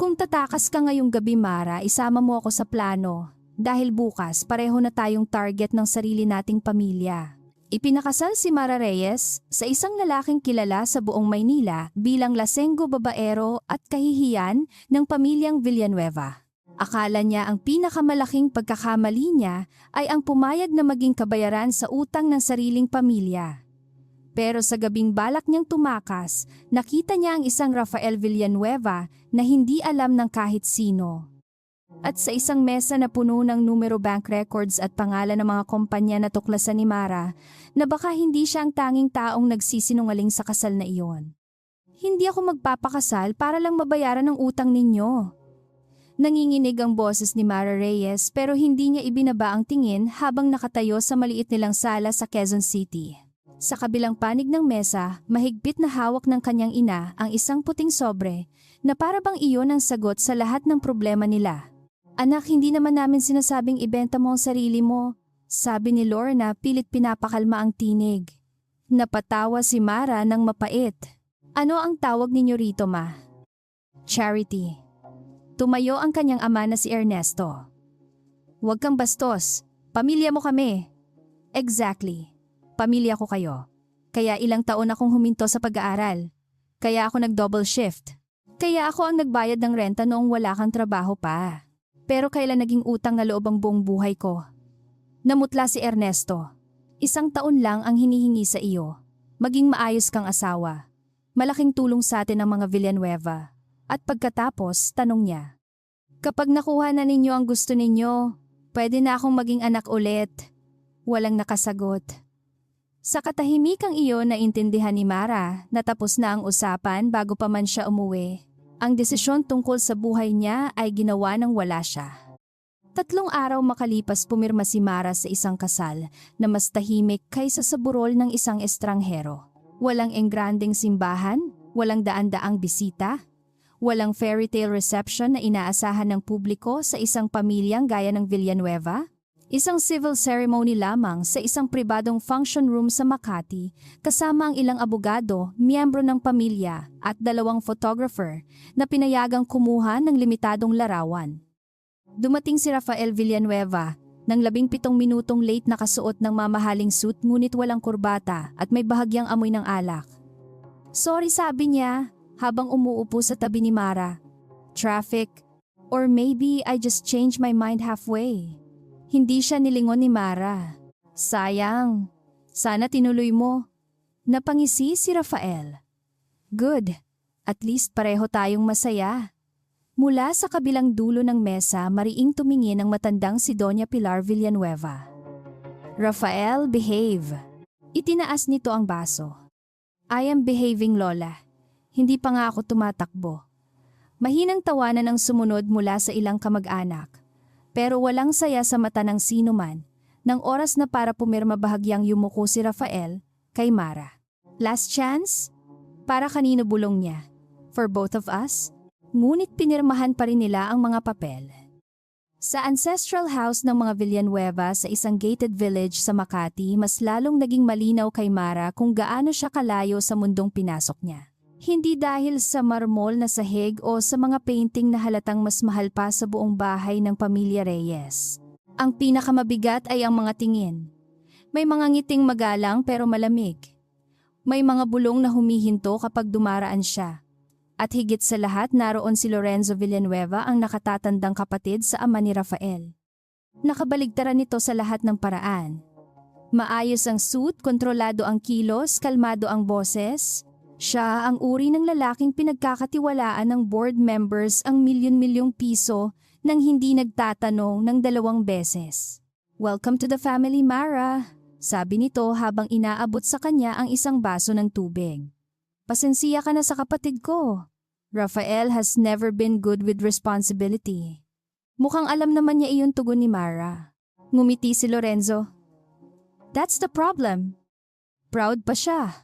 Kung tatakas ka ngayong gabi, Mara, isama mo ako sa plano. Dahil bukas, pareho na tayong target ng sarili nating pamilya. Ipinakasal si Mara Reyes sa isang lalaking kilala sa buong Maynila bilang lasenggo babaero at kahihiyan ng pamilyang Villanueva. Akala niya ang pinakamalaking pagkakamali niya ay ang pumayag na maging kabayaran sa utang ng sariling pamilya. Pero sa gabing balak niyang tumakas, nakita niya ang isang Rafael Villanueva na hindi alam ng kahit sino. At sa isang mesa na puno ng numero, bank records at pangalan ng mga kumpanya na tuklasan ni Mara, na baka hindi siya ang tanging taong nagsisinungaling sa kasal na iyon. Hindi ako magpapakasal para lang mabayaran ang utang ninyo. Nanginginig ang boses ni Mara Reyes pero hindi niya ibinaba ang tingin habang nakatayo sa maliit nilang sala sa Quezon City. Sa kabilang panig ng mesa, mahigpit na hawak ng kanyang ina ang isang puting sobre na para bang iyon ang sagot sa lahat ng problema nila. Anak, hindi naman namin sinasabing ibenta mo ang sarili mo, sabi ni Lorna pilit pinapakalma ang tinig. Napatawa si Mara ng mapait. Ano ang tawag ninyo rito, ma? Charity. Tumayo ang kanyang ama na si Ernesto. Huwag kang bastos, pamilya mo kami. Exactly. Pamilya ko kayo. Kaya ilang taon akong huminto sa pag-aaral. Kaya ako nag-double shift. Kaya ako ang nagbayad ng renta noong wala kang trabaho pa. Pero kailan naging utang na loob ang buong buhay ko? Namutla si Ernesto. 1 taon lang ang hinihingi sa iyo. Maging maayos kang asawa. Malaking tulong sa atin ang mga Villanueva. At pagkatapos, tanong niya. Kapag nakuha na ninyo ang gusto ninyo, pwede na akong maging anak ulit. Walang nakasagot. Sa katahimikang iyon naintindihan ni Mara na tapos na ang usapan bago pa man siya umuwi. Ang desisyon tungkol sa buhay niya ay ginawa nang wala siya. 3 araw makalipas pumirma si Mara sa isang kasal na mas tahimik kaysa sa burol ng isang estranghero. Walang engrandeng simbahan, walang daan-daang bisita, walang fairy tale reception na inaasahan ng publiko sa isang pamilyang gaya ng Villanueva. Isang civil ceremony lamang sa isang pribadong function room sa Makati kasama ang ilang abogado, miyembro ng pamilya at 2 photographer na pinayagang kumuha ng limitadong larawan. Dumating si Rafael Villanueva ng 17 minutong late na kasuot ng mamahaling suit ngunit walang kurbata at may bahagyang amoy ng alak. Sorry, sabi niya habang umuupo sa tabi ni Mara. Traffic, or maybe I just changed my mind halfway. Hindi siya nilingon ni Mara. Sayang. Sana tinuloy mo. Napangisi si Rafael. Good. At least pareho tayong masaya. Mula sa kabilang dulo ng mesa, mariing tumingin ang matandang si Doña Pilar Villanueva. Rafael, behave. Itinaas nito ang baso. I am behaving, Lola. Hindi pa nga ako tumatakbo. Mahinang tawanan ang sumunod mula sa ilang kamag-anak. Pero walang saya sa mata ng sino man, nang oras na para pumirma bahagyang yumuko si Rafael kay Mara. Last chance? Para kanino bulong niya? For both of us? Ngunit pinirmahan pa rin nila ang mga papel. Sa ancestral house ng mga Villanueva sa isang gated village sa Makati, mas lalong naging malinaw kay Mara kung gaano siya kalayo sa mundong pinasok niya. Hindi dahil sa marmol na sahig o sa mga painting na halatang mas mahal pa sa buong bahay ng pamilya Reyes. Ang pinakamabigat ay ang mga tingin. May mga ngiting magalang pero malamig. May mga bulong na humihinto kapag dumaraan siya. At higit sa lahat, naroon si Lorenzo Villanueva, ang nakatatandang kapatid sa ama ni Rafael. Nakabaligtaran nito sa lahat ng paraan. Maayos ang suit, kontrolado ang kilos, kalmado ang boses. Siya ang uri ng lalaking pinagkakatiwalaan ng board members ang milyon-milyong piso nang hindi nagtatanong ng 2 beses. Welcome to the family, Mara, sabi nito habang inaabot sa kanya ang isang baso ng tubig. Pasensiya ka na sa kapatid ko. Rafael has never been good with responsibility. Mukhang alam naman niya iyon, tugon ni Mara. Ngumiti si Lorenzo. That's the problem. Proud pa siya.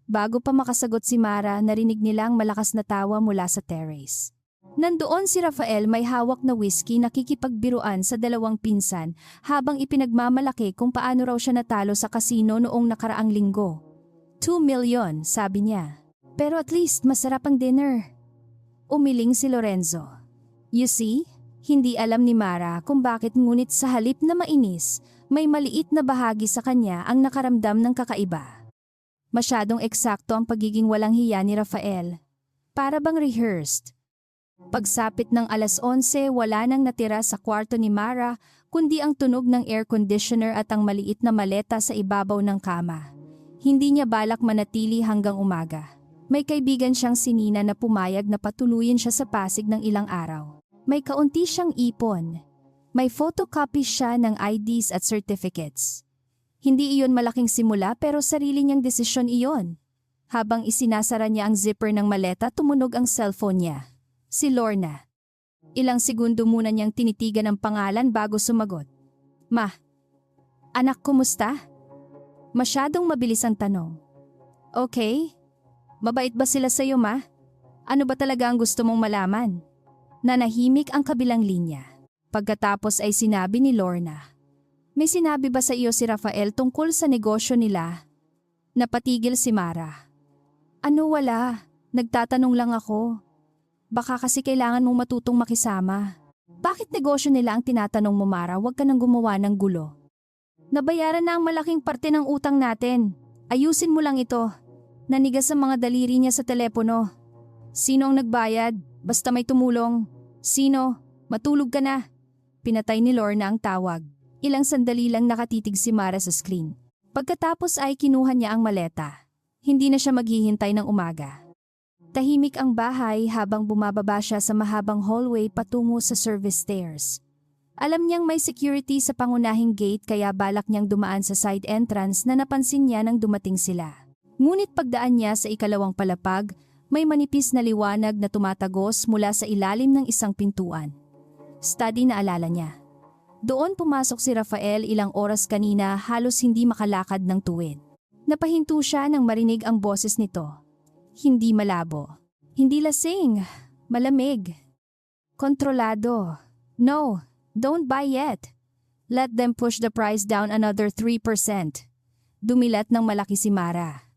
Bago pa makasagot si Mara, narinig nilang malakas na tawa mula sa terrace. Nandoon si Rafael, may hawak na whiskey, nakikipagbiruan sa 2 pinsan habang ipinagmamalaki kung paano raw siya natalo sa kasino noong nakaraang linggo. 2 million, sabi niya. Pero at least masarap ang dinner. Umiling si Lorenzo. You see? Hindi alam ni Mara kung bakit ngunit sa halip na mainis, may maliit na bahagi sa kanya ang nakaramdam ng kakaiba. Masyadong eksakto ang pagiging walang hiya ni Rafael. Para bang rehearsed. Pagsapit ng 11:00, wala nang natira sa kwarto ni Mara kundi ang tunog ng air conditioner at ang maliit na maleta sa ibabaw ng kama. Hindi niya balak manatili hanggang umaga. May kaibigan siyang si Nina na pumayag na patuluyin siya sa Pasig ng ilang araw. May kaunti siyang ipon. May photocopy siya ng IDs at certificates. Hindi iyon malaking simula pero sarili niyang desisyon iyon. Habang isinasara niya ang zipper ng maleta, tumunog ang cellphone niya. Si Lorna. Ilang segundo muna niyang tinitigan ang pangalan bago sumagot. Ma. Anak, kumusta? Masyadong mabilis ang tanong. Okay. Mabait ba sila sa'yo, ma? Ano ba talaga ang gusto mong malaman? Nanahimik ang kabilang linya. Pagkatapos ay sinabi ni Lorna. May sinabi ba sa iyo si Rafael tungkol sa negosyo nila? Napatigil si Mara. Ano, wala. Nagtatanong lang ako. Baka kasi kailangan mong matutong makisama. Bakit negosyo nila ang tinatanong mo, Mara? Huwag ka nang gumawa ng gulo. Nabayaran na ang malaking parte ng utang natin. Ayusin mo lang ito. Nanigas ang mga daliri niya sa telepono. Sino ang nagbayad? Basta may tumulong. Sino? Matulog ka na. Pinatay ni Lorna ang tawag. Ilang sandali lang nakatitig si Mara sa screen. Pagkatapos ay kinuha niya ang maleta. Hindi na siya maghihintay ng umaga. Tahimik ang bahay habang bumababa siya sa mahabang hallway patungo sa service stairs. Alam niyang may security sa pangunahing gate kaya balak niyang dumaan sa side entrance na napansin niya nang dumating sila. Ngunit pagdaan niya sa ikalawang palapag, may manipis na liwanag na tumatagos mula sa ilalim ng isang pintuan. Study na alala niya. Doon pumasok si Rafael ilang oras kanina, halos hindi makalakad ng tuwid. Napahinto siya nang marinig ang boses nito. Hindi malabo. Hindi lasing. Malamig. Kontrolado. No, don't buy yet. Let them push the price down another 3%. Dumilat ng malaki si Mara.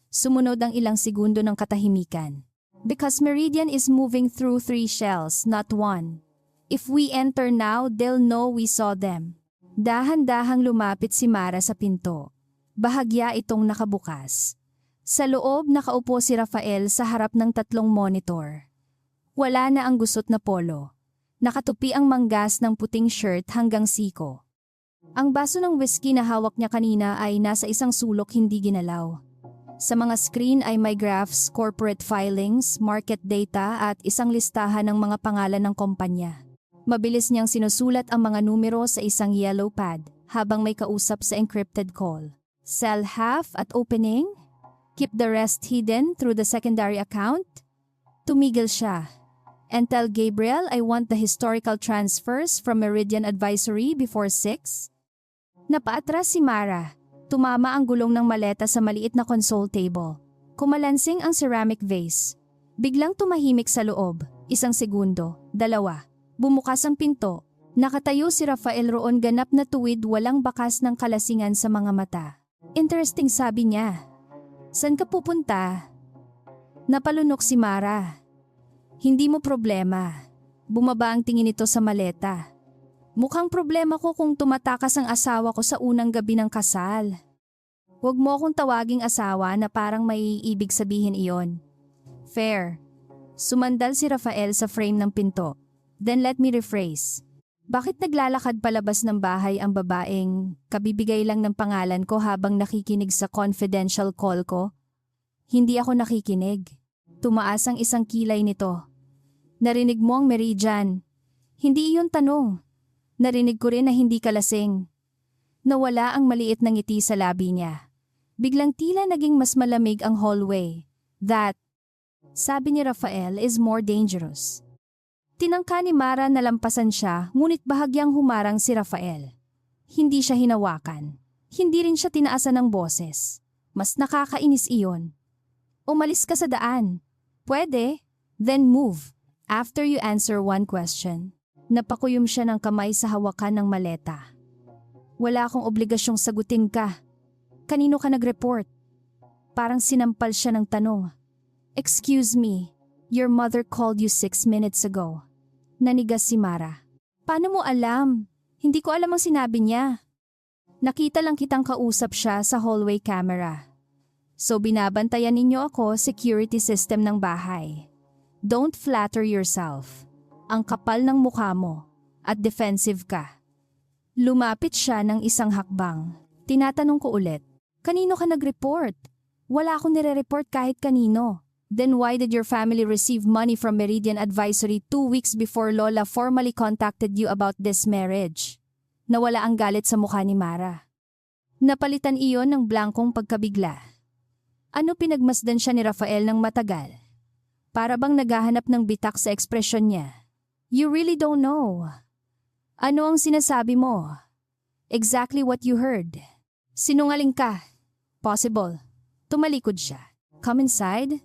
Sumunod ang ilang segundo ng katahimikan. Because Meridian is moving through 3 shells, not 1. If we enter now, they'll know we saw them. Dahan-dahang lumapit si Mara sa pinto. Bahagya itong nakabukas. Sa loob nakaupo si Rafael sa harap ng 3 monitor. Wala na ang gusot na polo. Nakatupi ang manggas ng puting shirt hanggang siko. Ang baso ng whiskey na hawak niya kanina ay nasa isang sulok hindi ginalaw. Sa mga screen ay may graphs, corporate filings, market data at isang listahan ng mga pangalan ng kumpanya. Mabilis niyang sinusulat ang mga numero sa isang yellow pad habang may kausap sa encrypted call. Sell half at opening? Keep the rest hidden through the secondary account? Tumigil siya. And tell Gabriel I want the historical transfers from Meridian Advisory before 6? Napaatras si Mara. Tumama ang gulong ng maleta sa maliit na console table. Kumalansing ang ceramic vase. Biglang tumahimik sa loob. 1 segundo, 2. Bumukas ang pinto. Nakatayo si Rafael roon, ganap na tuwid, walang bakas ng kalasingan sa mga mata. Interesting, sabi niya. San ka pupunta? Napalunok si Mara. Hindi mo problema. Bumaba ang tingin nito sa maleta. Mukhang problema ko kung tumatakas ang asawa ko sa unang gabi ng kasal. Huwag mo akong tawaging asawa na parang may ibig sabihin iyon. Fair. Sumandal si Rafael sa frame ng pinto. Then let me rephrase. Bakit naglalakad palabas ng bahay ang babaeng kabibigay lang ng pangalan ko habang nakikinig sa confidential call ko? Hindi ako nakikinig. Tumaas ang isang kilay nito. Narinig mo ang Meridian. Hindi iyon tanong. Narinig ko rin na hindi ka lasing. Nawala ang maliit na ngiti sa labi niya. Biglang tila naging mas malamig ang hallway. That, sabi ni Rafael, is more dangerous. Tinangka ni Mara na lampasan siya, ngunit bahagyang humarang si Rafael. Hindi siya hinawakan. Hindi rin siya tinaasan ng boses. Mas nakakainis iyon. Umalis ka sa daan. Pwede, then move. After you answer one question. Napakuyom siya ng kamay sa hawakan ng maleta. Wala akong obligasyong sagutin ka. Kanino ka nag-report? Parang sinampal siya ng tanong. Excuse me, your mother called you 6 minutes ago. Nanigas si Mara. Paano mo alam? Hindi ko alam ang sinabi niya. Nakita lang kitang kausap siya sa hallway camera. So binabantayan ninyo ako security system ng bahay. Don't flatter yourself. Ang kapal ng mukha mo at defensive ka. Lumapit siya ng isang hakbang. Tinatanong ko ulit, kanino ka nag-report? Wala akong nire-report kahit kanino. Then why did your family receive money from Meridian Advisory 2 weeks before Lola formally contacted you about this marriage? Nawala ang galit sa mukha ni Mara. Napalitan iyon ng blankong pagkabigla. Ano pinagmasdan siya ni Rafael ng matagal? Para bang naghahanap ng bitak sa ekspresyon niya. You really don't know. Ano ang sinasabi mo? Exactly what you heard. Sinungaling ka. Possible. Tumalikod siya. Come inside?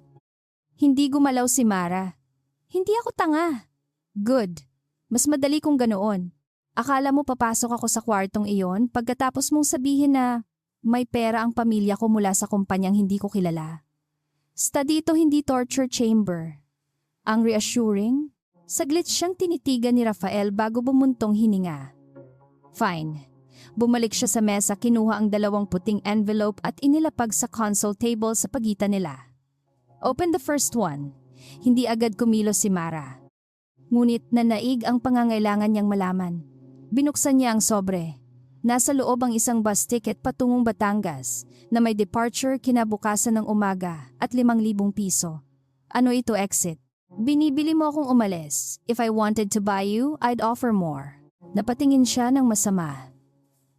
Hindi gumalaw si Mara. Hindi ako tanga. Good. Mas madali kung ganoon. Akala mo papasok ako sa kwartong iyon pagkatapos mong sabihin na may pera ang pamilya ko mula sa kumpanyang hindi ko kilala. Dito hindi torture chamber. Ang reassuring, saglit siyang tinitigan ni Rafael bago bumuntong hininga. Fine. Bumalik siya sa mesa, kinuha ang 2 puting envelope at inilapag sa console table sa pagitan nila. Open the first one. Hindi agad kumilos si Mara. Ngunit nanaig ang pangangailangan niyang malaman. Binuksan niya ang sobre. Nasa loob ang isang bus ticket patungong Batangas na may departure kinabukasan ng umaga at 5,000 piso. Ano ito, exit? Binibili mo akong umalis. If I wanted to buy you, I'd offer more. Napatingin siya ng masama.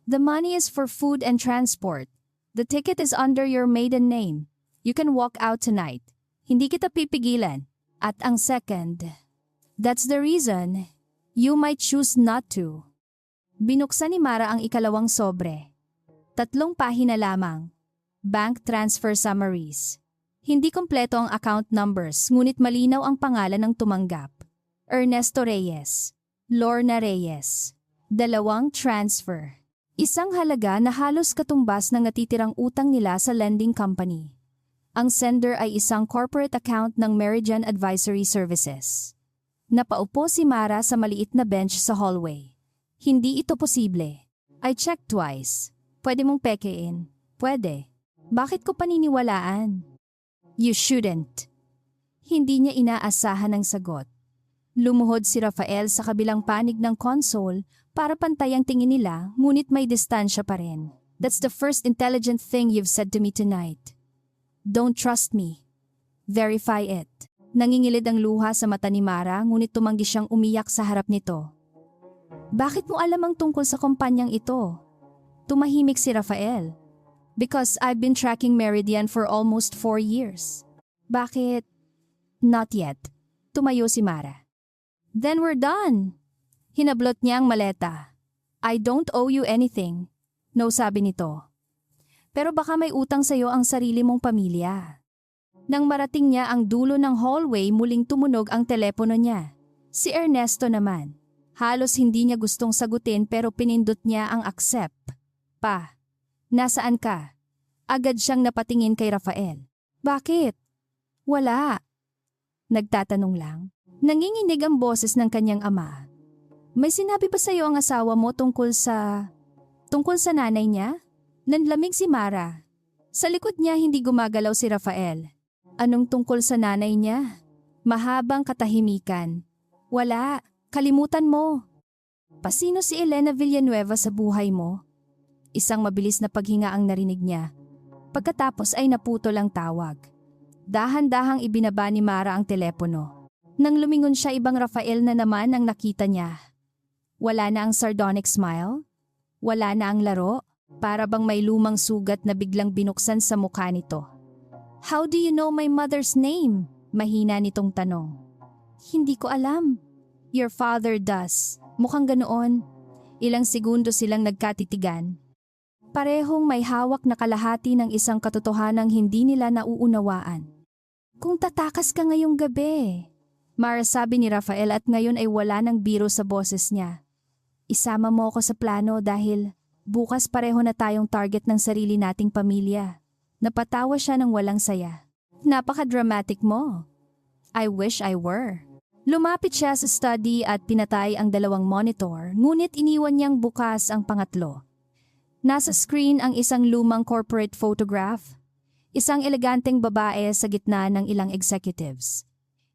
The money is for food and transport. The ticket is under your maiden name. You can walk out tonight. Hindi kita pipigilan. At ang second, that's the reason you might choose not to. Binuksan ni Mara ang ikalawang sobre. 3 pahina lamang. Bank transfer summaries. Hindi kompleto ang account numbers, ngunit malinaw ang pangalan ng tumanggap. Ernesto Reyes. Lorna Reyes. 2 transfer. Isang halaga na halos katumbas ng natitirang utang nila sa lending company. Ang sender ay isang corporate account ng Meridian Advisory Services. Napaupo si Mara sa maliit na bench sa hallway. Hindi ito posible. I checked twice. Pwede mong pekein. Pwede. Bakit ko paniniwalaan? You shouldn't. Hindi niya inaasahan ang sagot. Lumuhod si Rafael sa kabilang panig ng console para pantay ang tingin nila, ngunit may distansya pa rin. That's the first intelligent thing you've said to me tonight. Don't trust me. Verify it. Nangingilid ang luha sa mata ni Mara, ngunit tumanggi siyang umiyak sa harap nito. Bakit mo alam ang tungkol sa kumpanyang ito? Tumahimik si Rafael. Because I've been tracking Meridian for almost 4 years. Bakit? Not yet. Tumayo si Mara. Then we're done. Hinablot niya ang maleta. I don't owe you anything. No, sabi nito. Pero baka may utang sa'yo ang sarili mong pamilya. Nang marating niya ang dulo ng hallway, muling tumunog ang telepono niya. Si Ernesto naman. Halos hindi niya gustong sagutin pero pinindot niya ang accept. Pa, nasaan ka? Agad siyang napatingin kay Rafael. Bakit? Wala. Nagtatanong lang. Nanginginig ang boses ng kanyang ama. May sinabi ba sa'yo ang asawa mo tungkol sa nanay niya? Nanlamig si Mara. Sa likod niya hindi gumagalaw si Rafael. Anong tungkol sa nanay niya? Mahabang katahimikan. Wala, kalimutan mo. Pasino si Elena Villanueva sa buhay mo? Isang mabilis na paghinga ang narinig niya. Pagkatapos ay naputol ang tawag. Dahan-dahang ibinaba ni Mara ang telepono. Nang lumingon siya, ibang Rafael na naman ang nakita niya. Wala na ang sardonic smile? Wala na ang laro? Para bang may lumang sugat na biglang binuksan sa mukha nito. How do you know my mother's name? Mahina nitong tanong. Hindi ko alam. Your father does. Mukhang ganoon. Ilang segundo silang nagkatitigan. Parehong may hawak na kalahati ng isang katotohanang hindi nila nauunawaan. Kung tatakas ka ngayong gabi, Mara, sabi ni Rafael, at ngayon ay wala ng biro sa boses niya. Isama mo ako sa plano dahil bukas pareho na tayong target ng sarili nating pamilya. Napatawa siya ng walang saya. Napaka-dramatic mo. I wish I were. Lumapit siya sa study at pinatay ang 2 monitor, ngunit iniwan niyang bukas ang pangatlo. Nasa screen ang isang lumang corporate photograph, isang eleganteng babae sa gitna ng ilang executives.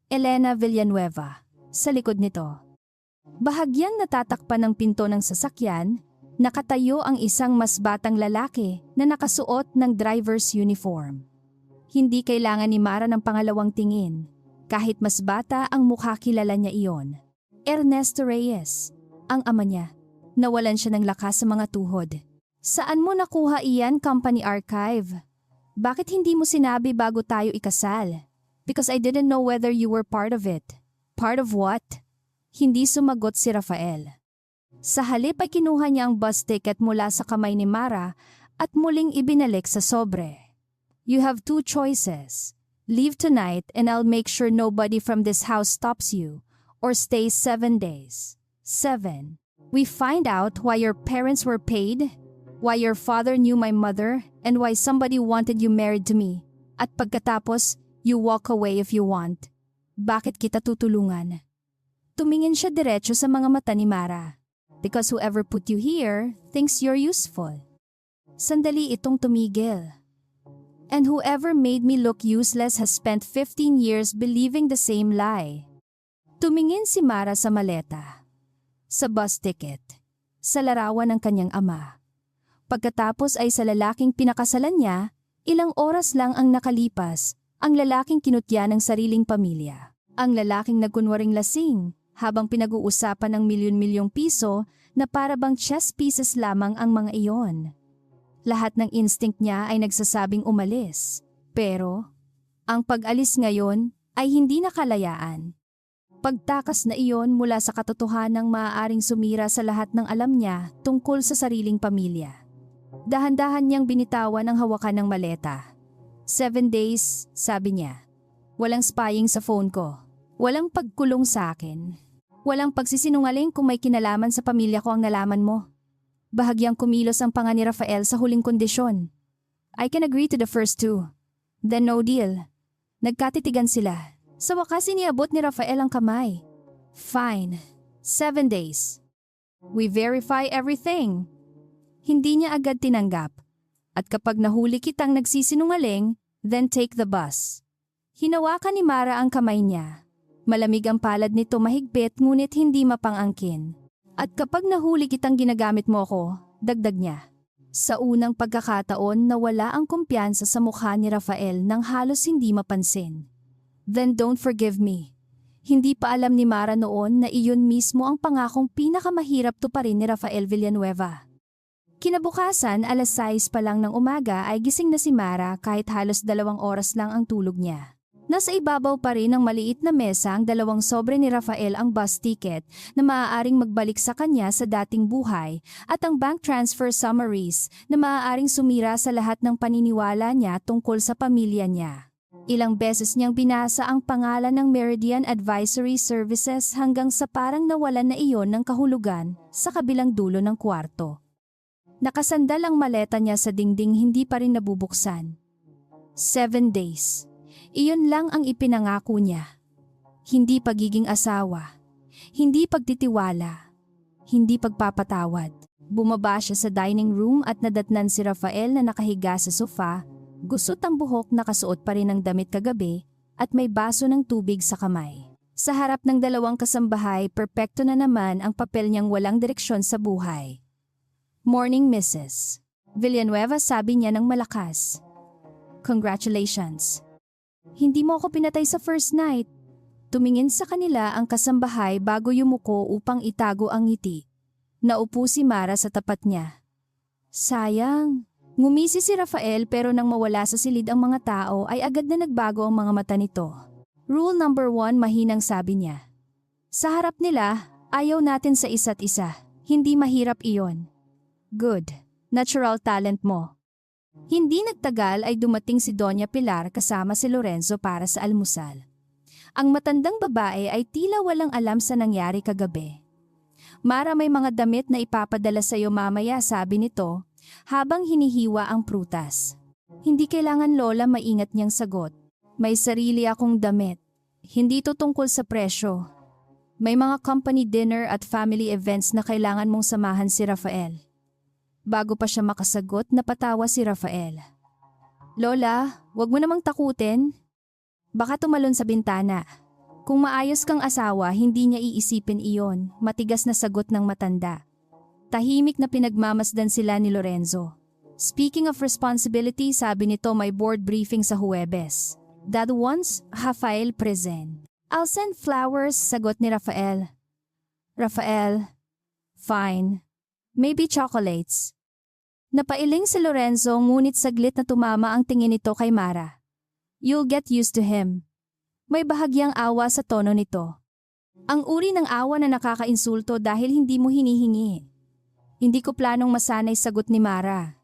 Elena Villanueva, sa likod nito. Bahagyang natatakpan ng pinto ng sasakyan, nakatayo ang isang mas batang lalaki na nakasuot ng driver's uniform. Hindi kailangan ni Mara ng pangalawang tingin. Kahit mas bata ang mukha, kilala niya iyon. Ernesto Reyes, ang ama niya. Nawalan siya ng lakas sa mga tuhod. Saan mo nakuha iyan, company archive? Bakit hindi mo sinabi bago tayo ikasal? Because I didn't know whether you were part of it. Part of what? Hindi sumagot si Rafael. Sa halip ay kinuha niya ang bus ticket mula sa kamay ni Mara at muling ibinalik sa sobre. You have 2 choices. Leave tonight and I'll make sure nobody from this house stops you, or stay 7 days. 7. We find out why your parents were paid, why your father knew my mother, and why somebody wanted you married to me. At pagkatapos, you walk away if you want. Bakit kita tutulungan? Tumingin siya diretso sa mga mata ni Mara. Because whoever put you here thinks you're useful. Sandali itong tumigil. And whoever made me look useless has spent 15 years believing the same lie. Tumingin si Mara sa maleta, sa bus ticket, sa larawan ng kanyang ama. Pagkatapos ay sa lalaking pinakasalan niya, ilang oras lang ang nakalipas, ang lalaking kinutya ng sariling pamilya. Ang lalaking nagkunwaring lasing, habang pinag-uusapan ng milyon-milyong piso na para bang chess pieces lamang ang mga iyon. Lahat ng instinct niya ay nagsasabing umalis. Pero, ang pag-alis ngayon ay hindi nakalayaan. Pagtakas na iyon mula sa katotohanang maaaring sumira sa lahat ng alam niya tungkol sa sariling pamilya. Dahan-dahan niyang binitawan ang hawakan ng maleta. 7 days, sabi niya. Walang spying sa phone ko. Walang pagkulong sa akin. Walang pagsisinungaling kung may kinalaman sa pamilya ko ang nalaman mo. Bahagyang kumilos ang panga ni Rafael sa huling kondisyon. I can agree to the first 2. Then no deal. Nagkatitigan sila. Sa wakas iniabot ni Rafael ang kamay. Fine. 7 days. We verify everything. Hindi niya agad tinanggap. At kapag nahuli kitang nagsisinungaling, then take the bus. Hinawakan ni Mara ang kamay niya. Malamig ang palad nito, mahigpit ngunit hindi mapangangkin. At kapag nahuli kitang ginagamit mo ako, dagdag niya. Sa unang pagkakataon nawala ang kumpiyansa sa mukha ni Rafael nang halos hindi mapansin. Then don't forgive me. Hindi pa alam ni Mara noon na iyon mismo ang pangakong pinakamahirap tuparin ni Rafael Villanueva. Kinabukasan, 6:00 pa lang ng umaga ay gising na si Mara kahit halos 2 oras lang ang tulog niya. Nasa ibabaw pa rin ng maliit na mesa ang 2 sobre ni Rafael, ang bus ticket na maaaring magbalik sa kanya sa dating buhay at ang bank transfer summaries na maaaring sumira sa lahat ng paniniwala niya tungkol sa pamilya niya. Ilang beses niyang binasa ang pangalan ng Meridian Advisory Services hanggang sa parang nawalan na iyon ng kahulugan sa kabilang dulo ng kwarto. Nakasandal ang maleta niya sa dingding, hindi pa rin nabubuksan. 7 days. Iyon lang ang ipinangako niya. Hindi pagiging asawa, hindi pagtitiwala, hindi pagpapatawad. Bumaba siya sa dining room at nadatnan si Rafael na nakahiga sa sofa, gusot ang buhok, nakasuot pa rin ng damit kagabi at may baso ng tubig sa kamay. Sa harap ng 2 kasambahay, perpekto na naman ang papel niyang walang direksyon sa buhay. Morning, Mrs. Villanueva, sabi niya ng malakas. Congratulations. Hindi mo ako pinatay sa first night. Tumingin sa kanila ang kasambahay bago yumuko upang itago ang ngiti. Naupo si Mara sa tapat niya. Sayang. Ngumisi si Rafael, pero nang mawala sa silid ang mga tao ay agad na nagbago ang mga mata nito. Rule number 1, mahinang sabi niya. Sa harap nila, ayaw natin sa isa't isa. Hindi mahirap iyon. Good. Natural talent mo. Hindi nagtagal ay dumating si Doña Pilar kasama si Lorenzo para sa almusal. Ang matandang babae ay tila walang alam sa nangyari kagabi. Mara, may mga damit na ipapadala sa iyo mamaya, sabi nito habang hinihiwa ang prutas. Hindi kailangan, Lola, maingat niyang sagot. May sarili akong damit. Hindi to tungkol sa presyo. May mga company dinner at family events na kailangan mong samahan si Rafael. Bago pa siya makasagot, napatawa si Rafael. Lola, wag mo namang takutin. Baka tumalon sa bintana. Kung maayos kang asawa, hindi niya iisipin iyon, matigas na sagot ng matanda. Tahimik na pinagmamasdan sila ni Lorenzo. Speaking of responsibility, sabi nito may board briefing sa Huwebes. That once, Rafael present. I'll send flowers, sagot ni Rafael. Rafael, fine. Maybe chocolates. Napailing si Lorenzo ngunit saglit na tumama ang tingin nito kay Mara. You'll get used to him. May bahagyang awa sa tono nito. Ang uri ng awa na nakakainsulto dahil hindi mo hinihingi. Hindi ko planong masanay, sagot ni Mara.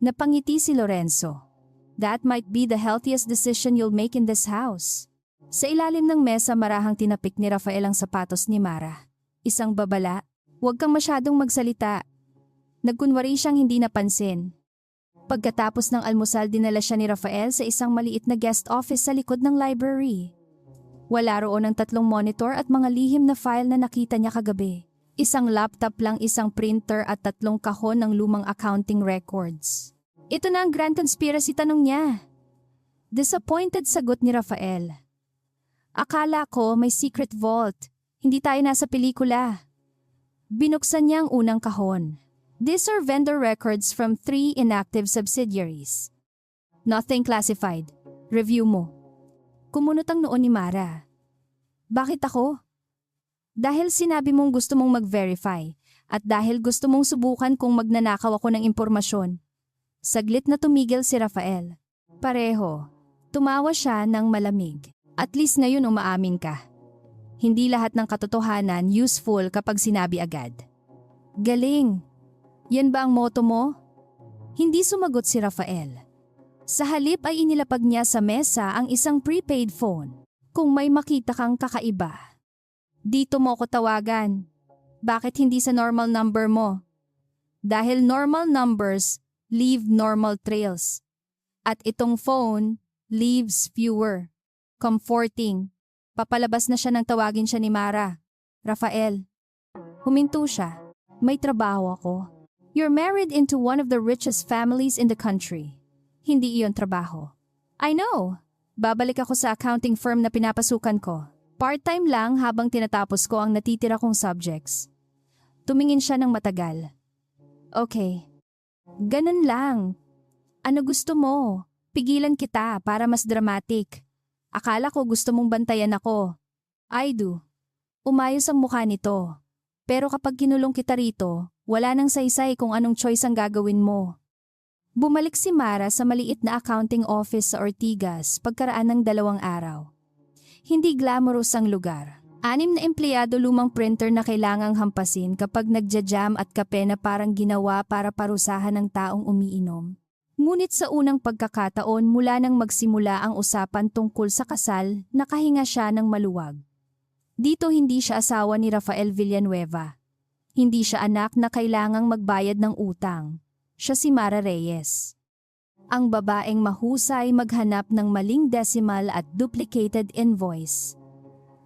Napangiti si Lorenzo. That might be the healthiest decision you'll make in this house. Sa ilalim ng mesa, marahang tinapik ni Rafael ang sapatos ni Mara. Isang babala, huwag kang masyadong magsalita. Nagkunwari siyang hindi napansin. Pagkatapos ng almusal, dinala siya ni Rafael sa isang maliit na guest office sa likod ng library. Wala roon ang 3 monitor at mga lihim na file na nakita niya kagabi. Isang laptop lang, isang printer at 3 kahon ng lumang accounting records. Ito na ang grand conspiracy, tanong niya. Disappointed sagot ni Rafael. Akala ko may secret vault. Hindi tayo nasa pelikula. Binuksan niya ang unang kahon. These are vendor records from 3 inactive subsidiaries. Nothing classified. Review mo. Kumunot ang noon ni Mara. Bakit ako? Dahil sinabi mong gusto mong mag-verify at dahil gusto mong subukan kung magnanakaw ako ng impormasyon. Saglit na tumigil si Rafael. Pareho. Tumawa siya ng malamig. At least ngayon umaamin ka. Hindi lahat ng katotohanan useful kapag sinabi agad. Galing. Yan ba ang motto mo? Hindi sumagot si Rafael. Sa halip ay inilapag niya sa mesa ang isang prepaid phone. Kung may makita kang kakaiba, dito mo ko tawagan. Bakit hindi sa normal number mo? Dahil normal numbers leave normal trails. At itong phone leaves fewer. Comforting. Papalabas na siya nang tawagin siya ni Mara. Rafael. Huminto siya. May trabaho ako. You're married into one of the richest families in the country. Hindi iyon trabaho. I know. Babalik ako sa accounting firm na pinapasukan ko. Part-time lang habang tinatapos ko ang natitira kong subjects. Tumingin siya ng matagal. Okay. Ganun lang. Ano gusto mo? Pigilan kita para mas dramatic. Akala ko gusto mong bantayan ako. I do. Umayos ang mukha nito. Pero kapag kinulong kita rito, wala nang saysay kung anong choice ang gagawin mo. Bumalik si Mara sa maliit na accounting office sa Ortigas pagkaraan ng 2 araw. Hindi glamorous ang lugar. 6 na empleyado, lumang printer na kailangang hampasin kapag nagja-jam at kape na parang ginawa para parusahan ng taong umiinom. Ngunit sa unang pagkakataon mula nang magsimula ang usapan tungkol sa kasal, nakahinga siya ng maluwag. Dito hindi siya asawa ni Rafael Villanueva. Hindi siya anak na kailangang magbayad ng utang. Siya si Mara Reyes. Ang babaeng mahusay maghanap ng maling decimal at duplicated invoice.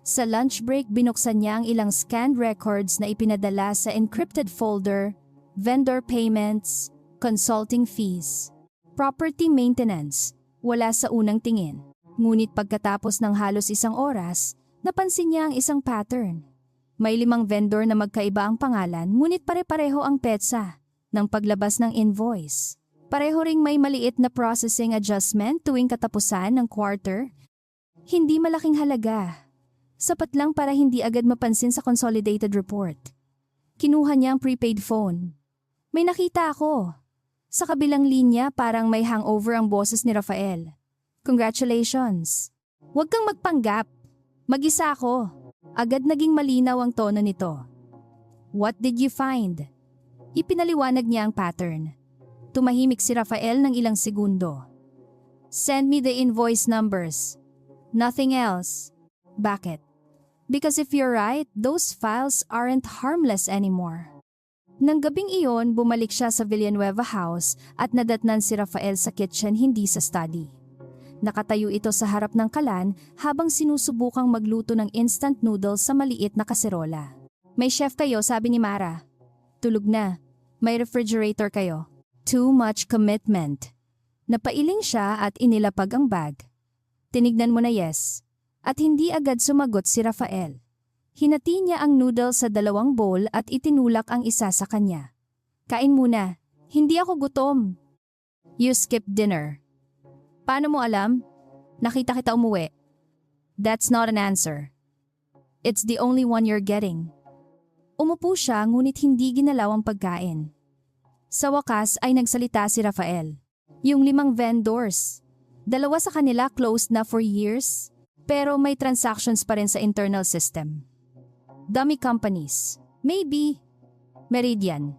Sa lunch break, binuksan niya ang ilang scanned records na ipinadala sa encrypted folder, vendor payments, consulting fees. Property maintenance, wala sa unang tingin. Ngunit pagkatapos ng halos 1 oras, napansin niya ang isang pattern. May 5 vendor na magkaiba ang pangalan, ngunit pare-pareho ang petsa ng paglabas ng invoice. Pareho ring may maliit na processing adjustment tuwing katapusan ng quarter. Hindi malaking halaga. Sapat lang para hindi agad mapansin sa consolidated report. Kinuha niya ang prepaid phone. May nakita ako. Sa kabilang linya, parang may hangover ang boses ni Rafael. Congratulations. Huwag kang magpanggap. Mag-isa ako. Agad naging malinaw ang tono nito. What did you find? Ipinaliwanag niya ang pattern. Tumahimik si Rafael ng ilang segundo. Send me the invoice numbers. Nothing else. Bakit? Because if you're right, those files aren't harmless anymore. Nang gabing iyon, bumalik siya sa Villanueva House at nadatnan si Rafael sa kitchen, hindi sa study. Nakatayo ito sa harap ng kalan habang sinusubukang magluto ng instant noodles sa maliit na kaserola. May chef kayo, sabi ni Mara. Tulog na. May refrigerator kayo. Too much commitment. Napailing siya at inilapag ang bag. Tinignan mo na yes. At hindi agad sumagot si Rafael. Hinati niya ang noodles sa 2 bowl at itinulak ang isa sa kanya. Kain muna. Hindi ako gutom. You skipped dinner. Paano mo alam? Nakita kita umuwi. That's not an answer. It's the only one you're getting. Umupo siya ngunit hindi ginalaw ang pagkain. Sa wakas ay nagsalita si Rafael. Yung 5 vendors. 2 sa kanila closed na for years, pero may transactions pa rin sa internal system. Dummy companies. Maybe. Meridian.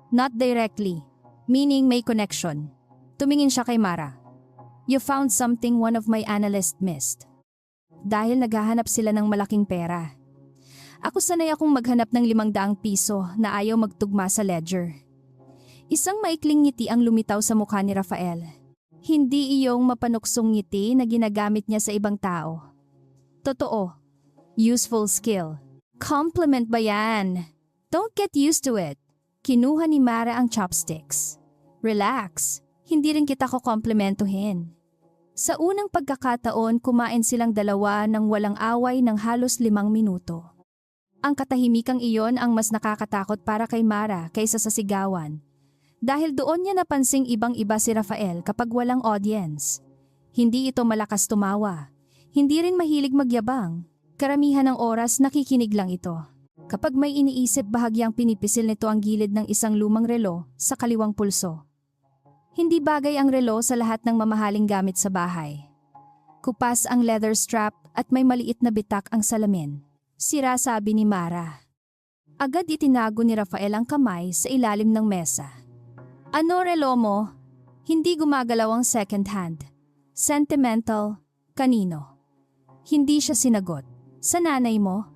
Not directly. Meaning may connection. Tumingin siya kay Mara. You found something one of my analysts missed. Dahil naghahanap sila ng malaking pera. Ako sanay akong maghanap ng 500 piso na ayaw magtugma sa ledger. Isang maikling ngiti ang lumitaw sa mukha ni Rafael. Hindi iyong mapanuksong ngiti na ginagamit niya sa ibang tao. Totoo. Useful skill. Compliment ba yan? Don't get used to it. Kinuha ni Mara ang chopsticks. Relax. Hindi rin kita ko komplimentuhin. Sa unang pagkakataon, kumain silang 2 ng walang away ng halos 5 minuto. Ang katahimikang iyon ang mas nakakatakot para kay Mara kaysa sa sigawan. Dahil doon niya napansing ibang-iba si Rafael kapag walang audience. Hindi ito malakas tumawa. Hindi rin mahilig magyabang. Karamihan ng oras nakikinig lang ito. Kapag may iniisip, bahagyang pinipisil nito ang gilid ng isang lumang relo sa kaliwang pulso. Hindi bagay ang relo sa lahat ng mamahaling gamit sa bahay. Kupas ang leather strap at may maliit na bitak ang salamin. Sira, sabi ni Mara. Agad itinago ni Rafael ang kamay sa ilalim ng mesa. Ano relo mo? Hindi gumagalaw ang second hand. Sentimental. Kanino? Hindi siya sinagot. Sa nanay mo?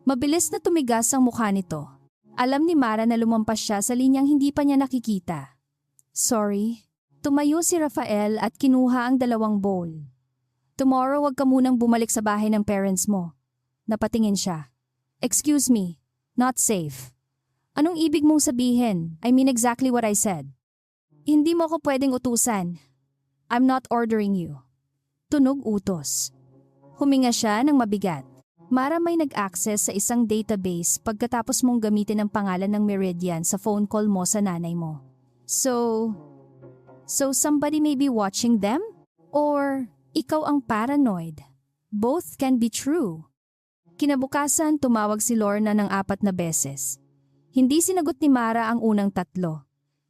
Mabilis na tumigas ang mukha nito. Alam ni Mara na lumampas siya sa linyang hindi pa niya nakikita. Sorry. Tumayo si Rafael at kinuha ang 2 bowl. Tomorrow wag ka munang bumalik sa bahay ng parents mo. Napatingin siya. Excuse me. Not safe. Anong ibig mong sabihin? I mean exactly what I said. Hindi mo ko pwedeng utusan. I'm not ordering you. Tunog utos. Huminga siya ng mabigat. Mara, may nag-access sa isang database pagkatapos mong gamitin ang pangalan ng Meridian sa phone call mo sa nanay mo. So somebody may be watching them? Or ikaw ang paranoid? Both can be true. Kinabukasan, tumawag si Lorna ng 4 na beses. Hindi sinagot ni Mara ang unang 3.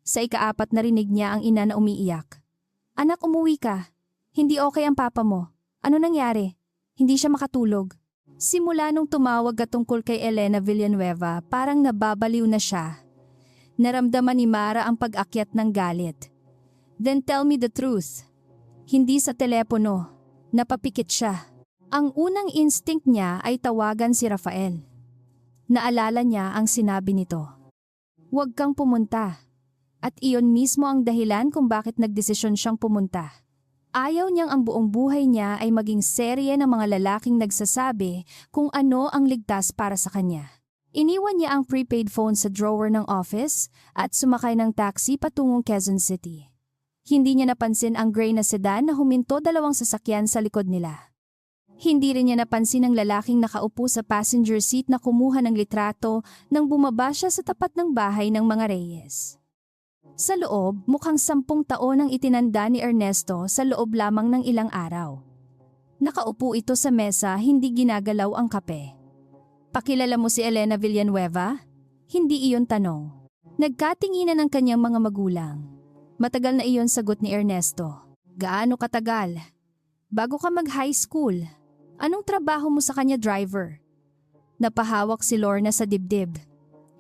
Sa ika-4 narinig niya ang ina na umiiyak. Anak, umuwi ka. Hindi okay ang papa mo. Ano nangyari? Hindi siya makatulog. Simula nung tumawag ka tungkol kay Elena Villanueva, parang nababaliw na siya. Naramdaman ni Mara ang pag-akyat ng galit. Then tell me the truth. Hindi sa telepono. Napapikit siya. Ang unang instinct niya ay tawagan si Rafael. Naalala niya ang sinabi nito. Huwag kang pumunta. At iyon mismo ang dahilan kung bakit nagdesisyon siyang pumunta. Ayaw niyang ang buong buhay niya ay maging serye ng mga lalaking nagsasabi kung ano ang ligtas para sa kanya. Iniwan niya ang prepaid phone sa drawer ng office at sumakay ng taxi patungong Quezon City. Hindi niya napansin ang gray na sedan na huminto 2 sasakyan sa likod nila. Hindi rin niya napansin ang lalaking nakaupo sa passenger seat na kumuha ng litrato nang bumaba siya sa tapat ng bahay ng mga Reyes. Sa loob, mukhang 10 taon ang itinanda ni Ernesto sa loob lamang ng ilang araw. Nakaupo ito sa mesa, hindi ginagalaw ang kape. Pakilala mo si Elena Villanueva? Hindi iyon tanong. Nagkatinginan ang kanyang mga magulang. Matagal na iyon sagot ni Ernesto. Gaano katagal? Bago ka mag-high school. Anong trabaho mo sa kanya, driver? Napahawak si Lorna sa dibdib.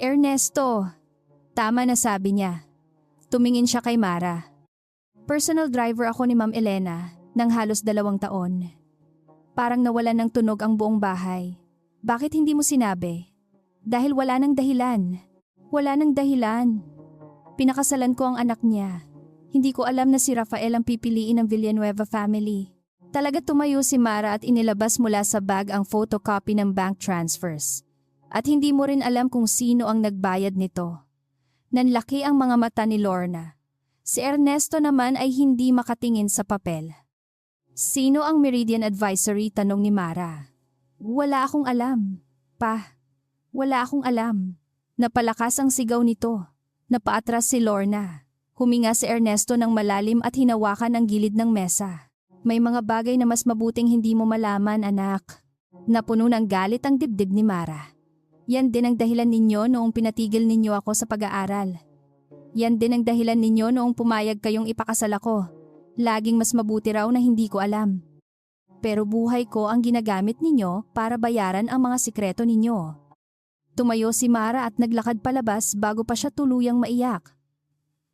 Ernesto, tama na, sabi niya. Tumingin siya kay Mara. Personal driver ako ni Ma'am Elena ng halos 2 taon. Parang nawalan ng tunog ang buong bahay. Bakit hindi mo sinabi? Dahil wala nang dahilan. Wala nang dahilan. Pinakasalan ko ang anak niya. Hindi ko alam na si Rafael ang pipiliin ng Villanueva family. Talaga tumayo si Mara at inilabas mula sa bag ang photocopy ng bank transfers. At hindi mo rin alam kung sino ang nagbayad nito. Nanlaki ang mga mata ni Lorna. Si Ernesto naman ay hindi makatingin sa papel. Sino ang Meridian Advisory? Tanong ni Mara. Wala akong alam. Pa, wala akong alam. Napalakas ang sigaw nito. Napaatras si Lorna. Huminga si Ernesto ng malalim at hinawakan ang gilid ng mesa. May mga bagay na mas mabuting hindi mo malaman, anak. Napuno ng galit ang dibdib ni Mara. Yan din ang dahilan ninyo noong pinatigil ninyo ako sa pag-aaral. Yan din ang dahilan ninyo noong pumayag kayong ipakasal ako. Laging mas mabuti raw na hindi ko alam. Pero buhay ko ang ginagamit ninyo para bayaran ang mga sikreto ninyo. Tumayo si Mara at naglakad palabas bago pa siya tuluyang maiyak.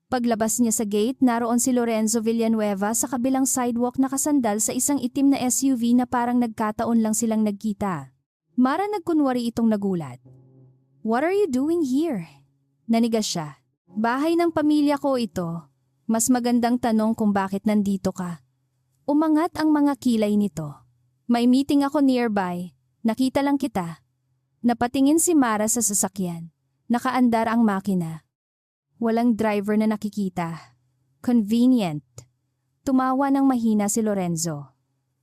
Paglabas niya sa gate, naroon si Lorenzo Villanueva sa kabilang sidewalk nakasandal sa isang itim na SUV na parang nagkataon lang silang nagkita. Mara nagkunwari itong nagulat. What are you doing here? Nanigas siya. Bahay ng pamilya ko ito. Mas magandang tanong kung bakit nandito ka. Umangat ang mga kilay nito. May meeting ako nearby. Nakita lang kita. Napatingin si Mara sa sasakyan. Nakaandar ang makina. Walang driver na nakikita. Convenient. Tumawa ng mahina si Lorenzo.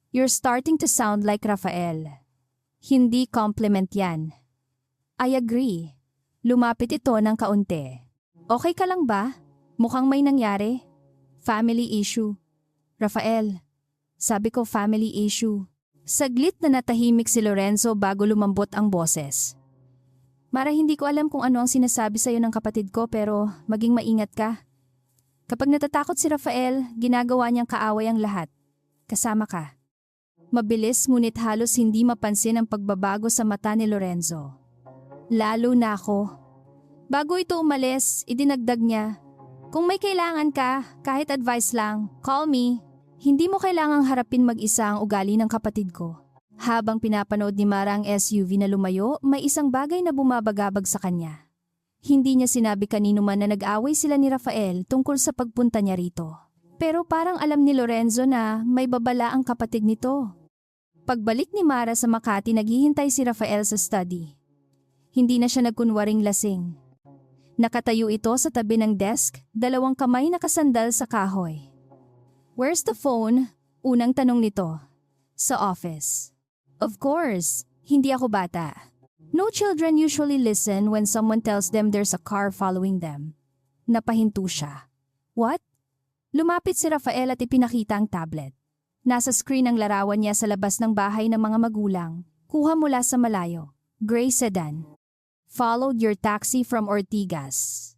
You're starting to sound like Rafael. Hindi compliment yan. I agree. Lumapit ito ng kaunti. Okay ka lang ba? Mukhang may nangyari. Family issue. Rafael, sabi ko family issue. Saglit na natahimik si Lorenzo bago lumambot ang boses. Mara, hindi ko alam kung ano ang sinasabi sa'yo ng kapatid ko pero maging maingat ka. Kapag natatakot si Rafael, ginagawa niyang kaaway ang lahat. Kasama ka. Mabilis ngunit halos hindi mapansin ang pagbabago sa mata ni Lorenzo. Lalo na ako. Bago ito umalis, idinagdag niya, kung may kailangan ka, kahit advice lang, call me. Hindi mo kailangang harapin mag-isa ang ugali ng kapatid ko. Habang pinapanood ni Mara ang SUV na lumayo, may isang bagay na bumabagabag sa kanya. Hindi niya sinabi kanino man na nag-away sila ni Rafael tungkol sa pagpunta niya rito. Pero parang alam ni Lorenzo na may babala ang kapatid nito. Pagbalik ni Mara sa Makati, naghihintay si Rafael sa study. Hindi na siya nagkunwaring lasing. Nakatayo ito sa tabi ng desk, dalawang kamay nakasandal sa kahoy. Where's the phone? Unang tanong nito. Sa office. Of course, hindi ako bata. No children usually listen when someone tells them there's a car following them. Napahinto siya. What? Lumapit si Rafael at ipinakita ang tablet. Nasa screen ang larawan niya sa labas ng bahay ng mga magulang. Kuha mula sa malayo. Gray sedan. Followed your taxi from Ortigas.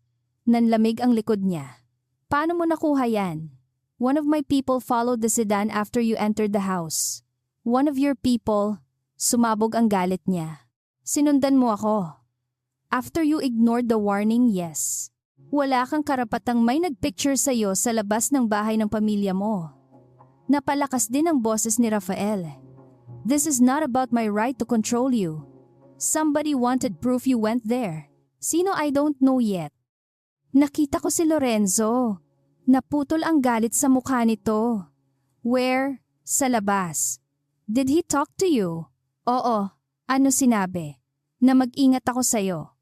Nanlamig ang likod niya. Paano mo nakuha yan? One of my people followed the sedan after you entered the house. One of your people, sumabog ang galit niya. Sinundan mo ako. After you ignored the warning, yes. Wala kang karapatang may nagpicture sa'yo sa labas ng bahay ng pamilya mo. Napalakas din ang boses ni Rafael. This is not about my right to control you. Somebody wanted proof you went there. Sino I don't know yet. Nakita ko si Lorenzo. Naputol ang galit sa mukha nito. Where? Sa labas. Did he talk to you? Oo. Ano sinabi? Na mag-ingat ako sa'yo.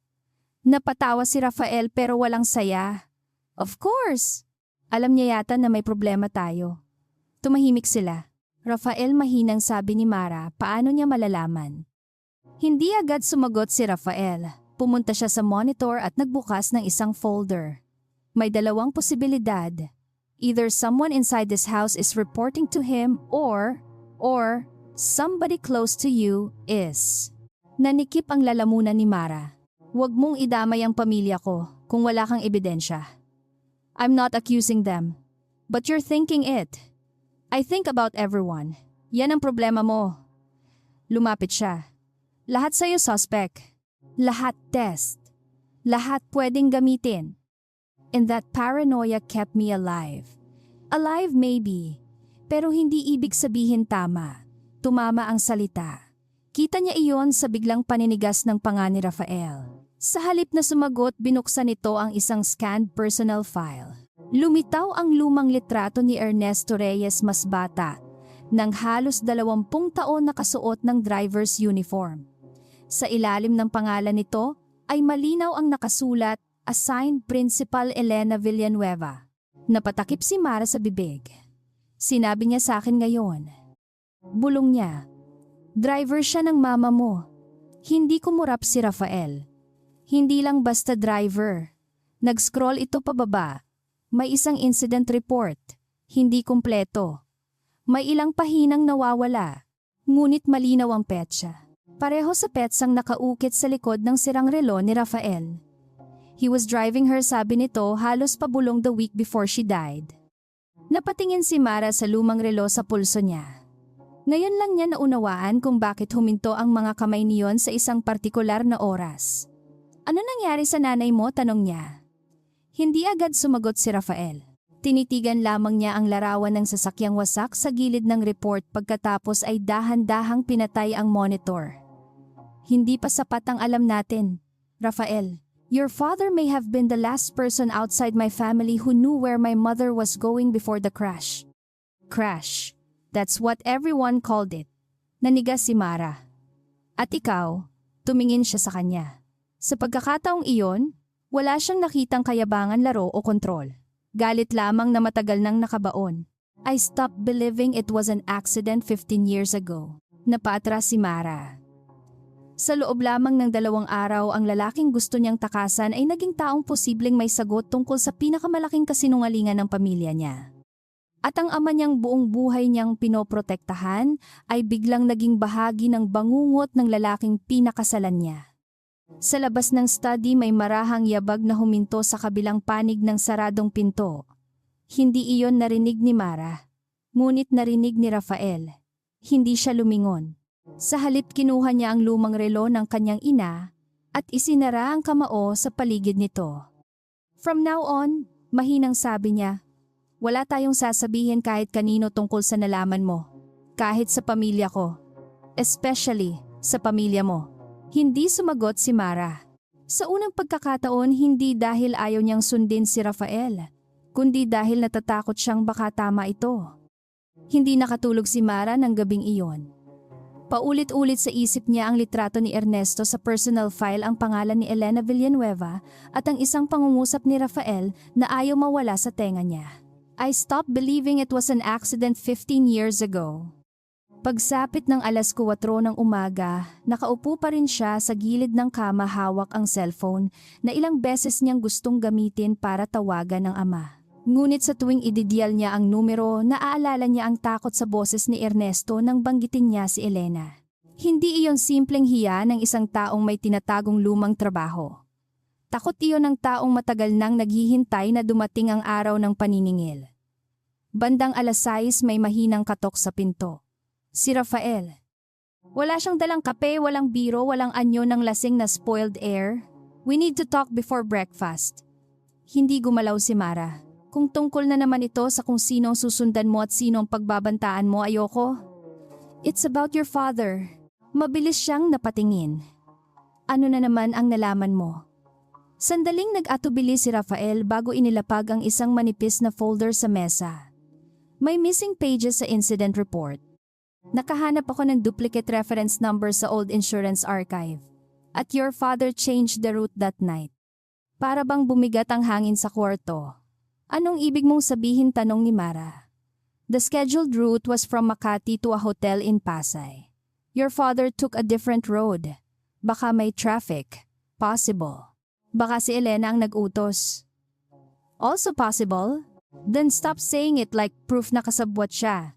Napatawa si Rafael pero walang saya. Of course. Alam niya yata na may problema tayo. Tumahimik sila. Rafael, mahinang sabi ni Mara, paano niya malalaman? Hindi agad sumagot si Rafael. Pumunta siya sa monitor at nagbukas ng isang folder. May dalawang posibilidad. Either someone inside this house is reporting to him or somebody close to you is. Nanikip ang lalamunan ni Mara. Huwag mong idamay ang pamilya ko kung wala kang ebidensya. I'm not accusing them. But you're thinking it. I think about everyone. Yan ang problema mo. Lumapit siya. Lahat sa'yo suspect. Lahat test. Lahat pwedeng gamitin. And that paranoia kept me alive. Alive maybe, pero hindi ibig sabihin tama. Tumama ang salita. Kita niya iyon sa biglang paninigas ng panga ni Rafael. Sa halip na sumagot, binuksan nito ang isang scanned personal file. Lumitaw ang lumang litrato ni Ernesto Reyes mas bata. ng halos 20 taon nakasuot ng driver's uniform. Sa ilalim ng pangalan nito ay malinaw ang nakasulat, Assigned Principal Elena Villanueva. Napatakip si Mara sa bibig. Sinabi niya sa akin ngayon. Bulong niya. Driver siya ng mama mo. Hindi kumurap si Rafael. Hindi lang basta driver. Nag-scroll ito pababa. May isang incident report. Hindi kumpleto. May ilang pahinang nawawala. Ngunit malinaw ang petsa. Pareho sa petsang nakaukit sa likod ng sirang relo ni Rafael. He was driving her, sabi nito, halos pabulong the week before she died. Napatingin si Mara sa lumang relo sa pulso niya. Ngayon lang niya naunawaan kung bakit huminto ang mga kamay niyon sa isang partikular na oras. Ano nangyari sa nanay mo? Tanong niya. Hindi agad sumagot si Rafael. Tinitigan lamang niya ang larawan ng sasakyang wasak sa gilid ng report pagkatapos ay dahan-dahang pinatay ang monitor. Hindi pa sapat ang alam natin, Rafael. Your father may have been the last person outside my family who knew where my mother was going before the crash. Crash. That's what everyone called it. Nanigas si Mara. At ikaw, tumingin siya sa kanya. Sa pagkakataong iyon, wala siyang nakitang kayabangan, laro o kontrol. Galit lamang na matagal nang nakabaon. I stopped believing it was an accident 15 years ago. Napaatras si Mara. Sa loob lamang ng 2 araw, ang lalaking gusto niyang takasan ay naging taong posibleng may sagot tungkol sa pinakamalaking kasinungalingan ng pamilya niya. At ang ama niyang buong buhay niyang pinoprotektahan ay biglang naging bahagi ng bangungot ng lalaking pinakasalan niya. Sa labas ng study may marahang yabag na huminto sa kabilang panig ng saradong pinto. Hindi iyon narinig ni Mara, ngunit narinig ni Rafael. Hindi siya lumingon. Sa halip kinuha niya ang lumang relo ng kanyang ina at isinara ang kamao sa paligid nito. From now on, mahinang sabi niya, wala tayong sasabihin kahit kanino tungkol sa nalaman mo. Kahit sa pamilya ko. Especially sa pamilya mo. Hindi sumagot si Mara. Sa unang pagkakataon, hindi dahil ayaw niyang sundin si Rafael, kundi dahil natatakot siyang baka tama ito. Hindi nakatulog si Mara ng gabing iyon. Paulit-ulit sa isip niya ang litrato ni Ernesto sa personal file, ang pangalan ni Elena Villanueva at ang isang pangungusap ni Rafael na ayaw mawala sa tenga niya. I stopped believing it was an accident 15 years ago. Pagsapit ng 4:00 ng umaga, nakaupo pa rin siya sa gilid ng kama, hawak ang cellphone na ilang beses niyang gustong gamitin para tawagan ng ama. Ngunit sa tuwing ididial niya ang numero, naaalala niya ang takot sa boses ni Ernesto nang banggitin niya si Elena. Hindi iyon simpleng hiya ng isang taong may tinatagong lumang trabaho. Takot iyon ng taong matagal nang naghihintay na dumating ang araw ng paniningil. Bandang 6:00 may mahinang katok sa pinto. Si Rafael. Wala siyang dalang kape, walang biro, walang anyo ng lasing na spoiled air. We need to talk before breakfast. Hindi gumalaw si Mara. Kung tungkol na naman ito sa kung sino ang susundan mo at sino ang pagbabantaan mo, ayoko. It's about your father. Mabilis siyang napatingin. Ano na naman ang nalaman mo? Sandaling nag-atubili si Rafael bago inilapag ang isang manipis na folder sa mesa. May missing pages sa incident report. Nakahanap ako ng duplicate reference number sa old insurance archive. At your father changed the route that night. Para bang bumigat ang hangin sa kwarto. Anong ibig mong sabihin? Tanong ni Mara. The scheduled route was from Makati to a hotel in Pasay. Your father took a different road. Baka may traffic. Possible. Baka si Elena ang nag-utos. Also possible. Then stop saying it like proof na kasabwat siya.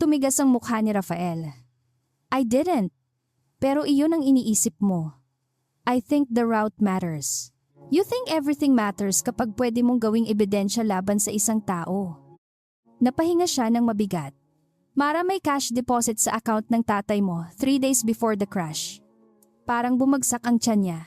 Tumigas ang mukha ni Rafael. I didn't. Pero iyon ang iniisip mo. I think the route matters. You think everything matters kapag pwede mong gawing ebidensya laban sa isang tao. Napahinga siya ng mabigat. Mara, may cash deposit sa account ng tatay mo 3 days before the crash. Parang bumagsak ang tiyan niya.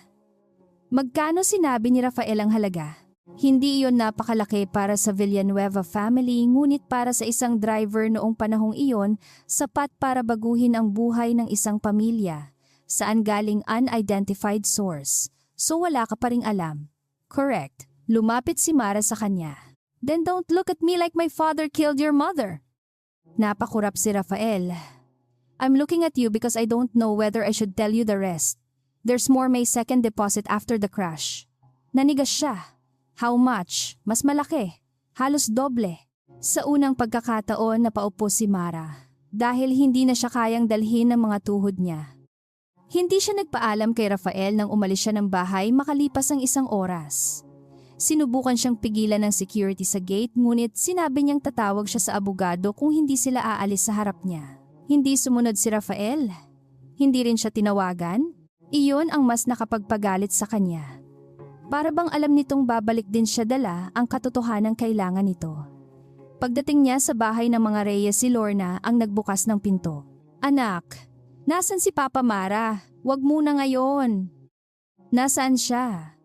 Magkano sinabi ni Rafael ang halaga? Hindi iyon napakalaki para sa Villanueva family, ngunit para sa isang driver noong panahong iyon, sapat para baguhin ang buhay ng isang pamilya. Saan galing? Unidentified source. So wala ka pa ring alam. Correct. Lumapit si Mara sa kanya. Then don't look at me like my father killed your mother. Napakurap si Rafael. I'm looking at you because I don't know whether I should tell you the rest. There's more May second deposit after the crash. Nanigas siya. How much? Mas malaki. Halos doble. Sa unang pagkakataon napaupo si Mara dahil hindi na siya kayang dalhin ng mga tuhod niya. Hindi siya nagpaalam kay Rafael nang umalis siya ng bahay makalipas ang 1 oras. Sinubukan siyang pigilan ng security sa gate ngunit sinabi niyang tatawag siya sa abogado kung hindi sila aalis sa harap niya. Hindi sumunod si Rafael. Hindi rin siya tinawagan. Iyon ang mas nakapagpagalit sa kanya. Para bang alam nitong babalik din siya dala ang katotohanang kailangan nito. Pagdating niya sa bahay ng mga Reyes, si Lorna ang nagbukas ng pinto. Anak, nasan si Papa Mara? Wag muna ngayon. Nasaan siya?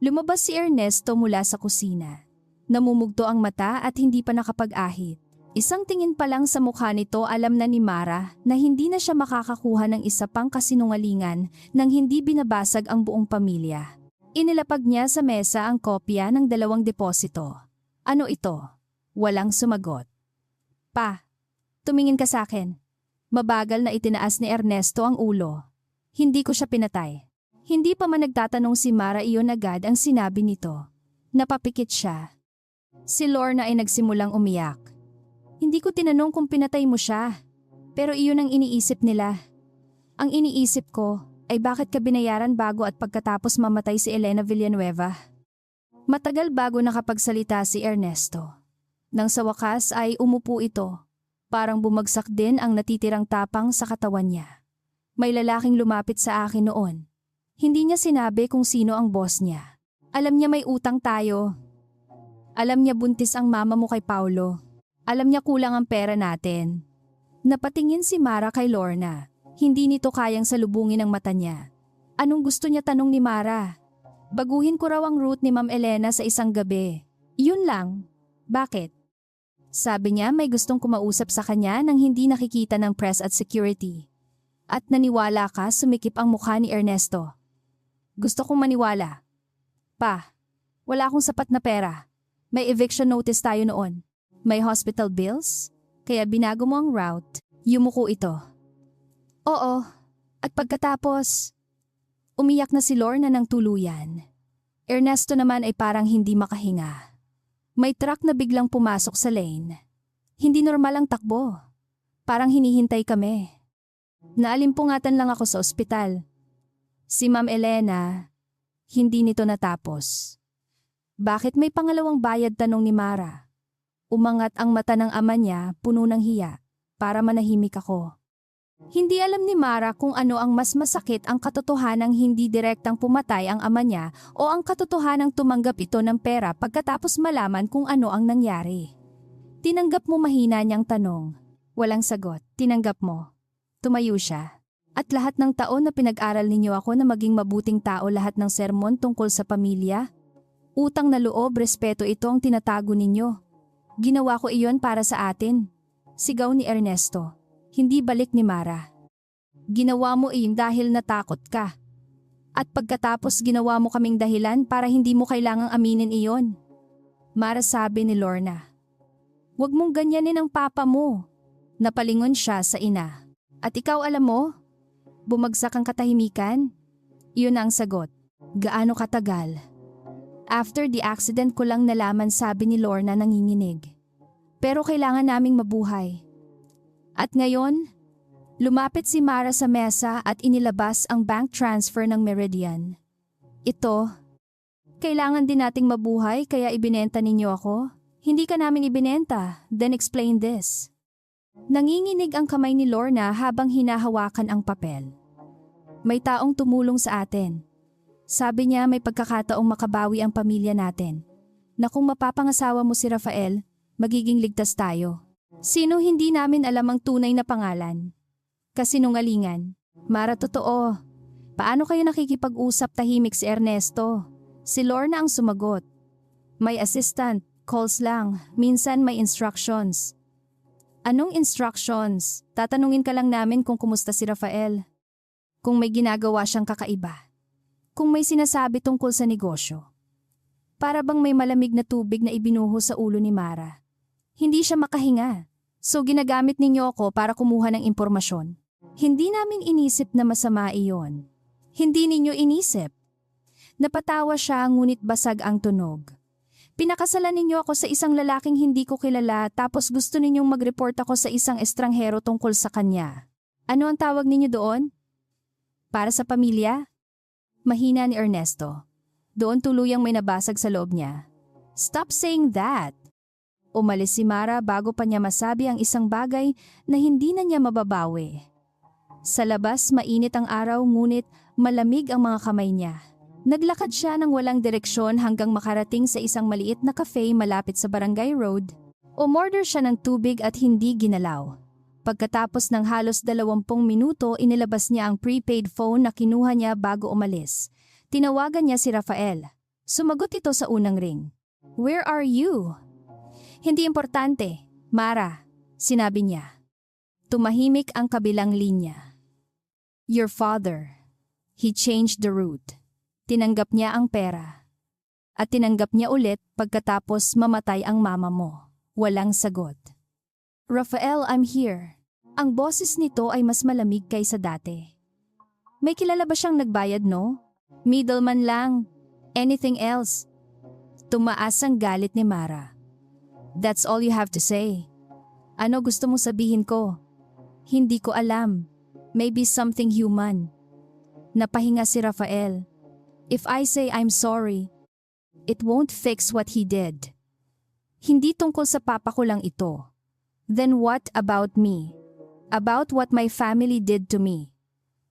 Lumabas si Ernesto mula sa kusina. Namumugto ang mata at hindi pa nakapag-ahit. Isang tingin pa lang sa mukha nito alam na ni Mara na hindi na siya makakakuha ng isa pang kasinungalingan nang hindi binabasag ang buong pamilya. Inilapag niya sa mesa ang kopya ng 2 deposito. Ano ito? Walang sumagot. Pa, tumingin ka sa akin. Mabagal na itinaas ni Ernesto ang ulo. Hindi ko siya pinatay. Hindi pa man nagtatanong si Mara, iyon agad ang sinabi nito. Napapikit siya. Si Lorna ay nagsimulang umiyak. Hindi ko tinanong kung pinatay mo siya. Pero iyon ang iniisip nila. Ang iniisip ko ay bakit ka binayaran bago at pagkatapos mamatay si Elena Villanueva. Matagal bago nakapagsalita si Ernesto. Nang sa wakas ay umupo ito. Parang bumagsak din ang natitirang tapang sa katawan niya. May lalaking lumapit sa akin noon. Hindi niya sinabi kung sino ang boss niya. Alam niya may utang tayo. Alam niya buntis ang mama mo kay Paulo. Alam niya kulang ang pera natin. Napatingin si Mara kay Lorna. Hindi nito kayang salubungin ang mata niya. Anong gusto niya, tanong ni Mara? Baguhin ko raw ang route ni Ma'am Elena sa isang gabi. Yun lang. Bakit? Sabi niya may gustong kumausap sa kanya nang hindi nakikita ng press at security. At naniwala ka, sumikip ang mukha ni Ernesto. Gusto kong maniwala. Pa, wala akong sapat na pera. May eviction notice tayo noon. May hospital bills? Kaya binago mo ang route. Yumuko ito. Oo. At pagkatapos, umiyak na si Lorna ng tuluyan. Ernesto naman ay parang hindi makahinga. May truck na biglang pumasok sa lane. Hindi normal ang takbo. Parang hinihintay kami. Naalimpungatan lang ako sa ospital. Si Ma'am Elena, hindi nito natapos. Bakit may pangalawang bayad, tanong ni Mara. Umangat ang mata ng ama niya, puno ng hiya, para manahimik ako. Hindi alam ni Mara kung ano ang mas masakit, ang katotohanang hindi direktang pumatay ang ama niya o ang katotohanang tumanggap ito ng pera pagkatapos malaman kung ano ang nangyari. Tinanggap mo, mahina niyang tanong. Walang sagot. Tinanggap mo. Tumayo siya. At lahat ng taon na pinag-aral ninyo ako na maging mabuting tao, lahat ng sermon tungkol sa pamilya, utang na loob, respeto, ito ang tinatago ninyo. Ginawa ko iyon para sa atin. Sigaw ni Ernesto. Hindi balik ni Mara. Ginawa mo iyon dahil natakot ka. At pagkatapos ginawa mo kaming dahilan para hindi mo kailangang aminin iyon. Mara, sabi ni Lorna. Huwag mong ganyanin ang papa mo. Napalingon siya sa ina. At ikaw, alam mo, bumagsak ang katahimikan. Iyon ang sagot. Gaano katagal? After the accident ko lang nalaman, sabi ni Lorna nanginginig. Pero kailangan naming mabuhay. At ngayon, lumapit si Mara sa mesa at inilabas ang bank transfer ng Meridian. Ito, kailangan din nating mabuhay kaya ibinenta ninyo ako. Hindi ka namin ibinenta, then explain this. Nanginginig ang kamay ni Lorna habang hinahawakan ang papel. May taong tumulong sa atin. Sabi niya may pagkakataong makabawi ang pamilya natin. Na kung mapapangasawa mo si Rafael, magiging ligtas tayo. Sino, hindi namin alam ang tunay na pangalan. Kasinungalingan. Mara, totoo. Paano kayo nakikipag-usap? Tahimik si Ernesto. Si Lorna ang sumagot. May assistant, calls lang, minsan may instructions. Anong instructions? Tatanungin ka lang namin kung kumusta si Rafael. Kung may ginagawa siyang kakaiba. Kung may sinasabi tungkol sa negosyo. Para bang may malamig na tubig na ibinuho sa ulo ni Mara. Hindi siya makahinga. So ginagamit ninyo ako para kumuha ng impormasyon. Hindi namin inisip na masama iyon. Hindi ninyo inisip. Napatawa siya ngunit basag ang tunog. Pinakasalan ninyo ako sa isang lalaking hindi ko kilala tapos gusto ninyong mag-report ako sa isang estranghero tungkol sa kanya. Ano ang tawag ninyo doon? Para sa pamilya? Mahina ni Ernesto. Doon tuluyang may nabasag sa loob niya. Stop saying that! Umalis si Mara bago pa niya masabi ang isang bagay na hindi na niya mababawi. Sa labas mainit ang araw ngunit malamig ang mga kamay niya. Naglakad siya ng walang direksyon hanggang makarating sa isang maliit na cafe malapit sa Barangay Road. Umorder siya ng tubig at hindi ginalaw. Pagkatapos ng halos 20 minuto, inilabas niya ang prepaid phone na kinuha niya bago umalis. Tinawagan niya si Rafael. Sumagot ito sa unang ring. "Where are you?" "Hindi importante, Mara," sinabi niya. Tumahimik ang kabilang linya. "Your father. He changed the route." Tinanggap niya ang pera. At tinanggap niya ulit pagkatapos mamatay ang mama mo. Walang sagot. "Rafael, I'm here." Ang boses nito ay mas malamig kaysa dati. "May kilala ba siyang nagbayad, no? Middleman lang. Anything else?" Tumaas ang galit ni Mara. "That's all you have to say. Ano gusto mong sabihin ko?" "Hindi ko alam. Maybe something human." Napahinga si Rafael. "If I say I'm sorry, it won't fix what he did. Hindi tungkol sa papa ko lang ito. Then what about me? About what my family did to me?"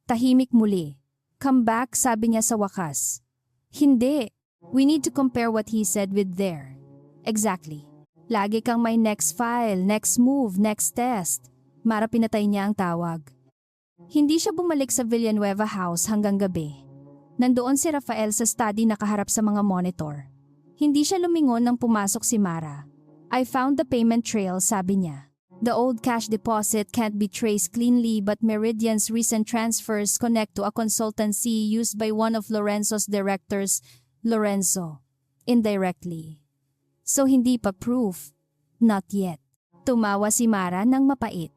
Tahimik muli. "Come back," sabi niya sa wakas. "Hindi. We need to compare what he said with there." "Exactly. Lagi kang may next file, next move, next test." Mara pinatay niya ang tawag. Hindi siya bumalik sa Villanueva House hanggang gabi. Nandoon si Rafael sa study nakaharap sa mga monitor. Hindi siya lumingon nang pumasok si Mara. "I found the payment trail," sabi niya. "The old cash deposit can't be traced cleanly but Meridian's recent transfers connect to a consultancy used by one of Lorenzo's directors, Lorenzo, indirectly. So hindi pa proof. Not yet." Tumawa si Mara ng mapait.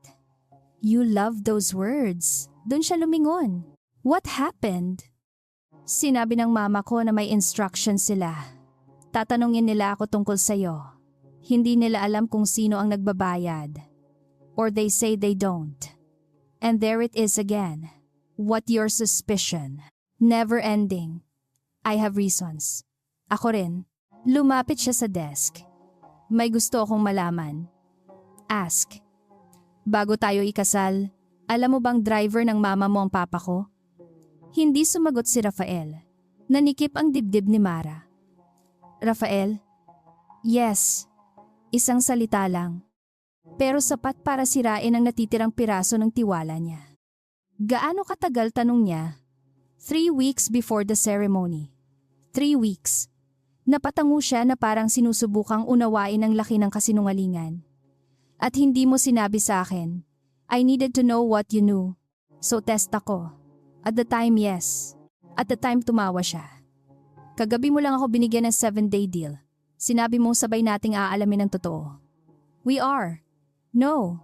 "You love those words." Doon siya lumingon. "What happened?" "Sinabi ng mama ko na may instructions sila. Tatanungin nila ako tungkol sa'yo. Hindi nila alam kung sino ang nagbabayad. Or they say they don't. And there it is again. What your suspicion? Never ending. I have reasons." "Ako rin." Lumapit siya sa desk. "May gusto akong malaman." "Ask." "Bago tayo ikasal, alam mo bang driver ng mama mo ang papa ko?" Hindi sumagot si Rafael. Nanikip ang dibdib ni Mara. "Rafael?" "Yes." Isang salita lang. Pero sapat para sirain ang natitirang piraso ng tiwala niya. "Gaano katagal?" tanong niya. 3 weeks before the ceremony." 3 weeks. Napatango siya na parang sinusubukang unawain ang laki ng kasinungalingan. "At hindi mo sinabi sa akin. I needed to know what you knew. So test ako." At the time, yes. At the time, tumawa siya. "Kagabi mo lang ako binigyan ng 7-day deal. Sinabi mong sabay nating aalamin ang totoo." "We are." "No."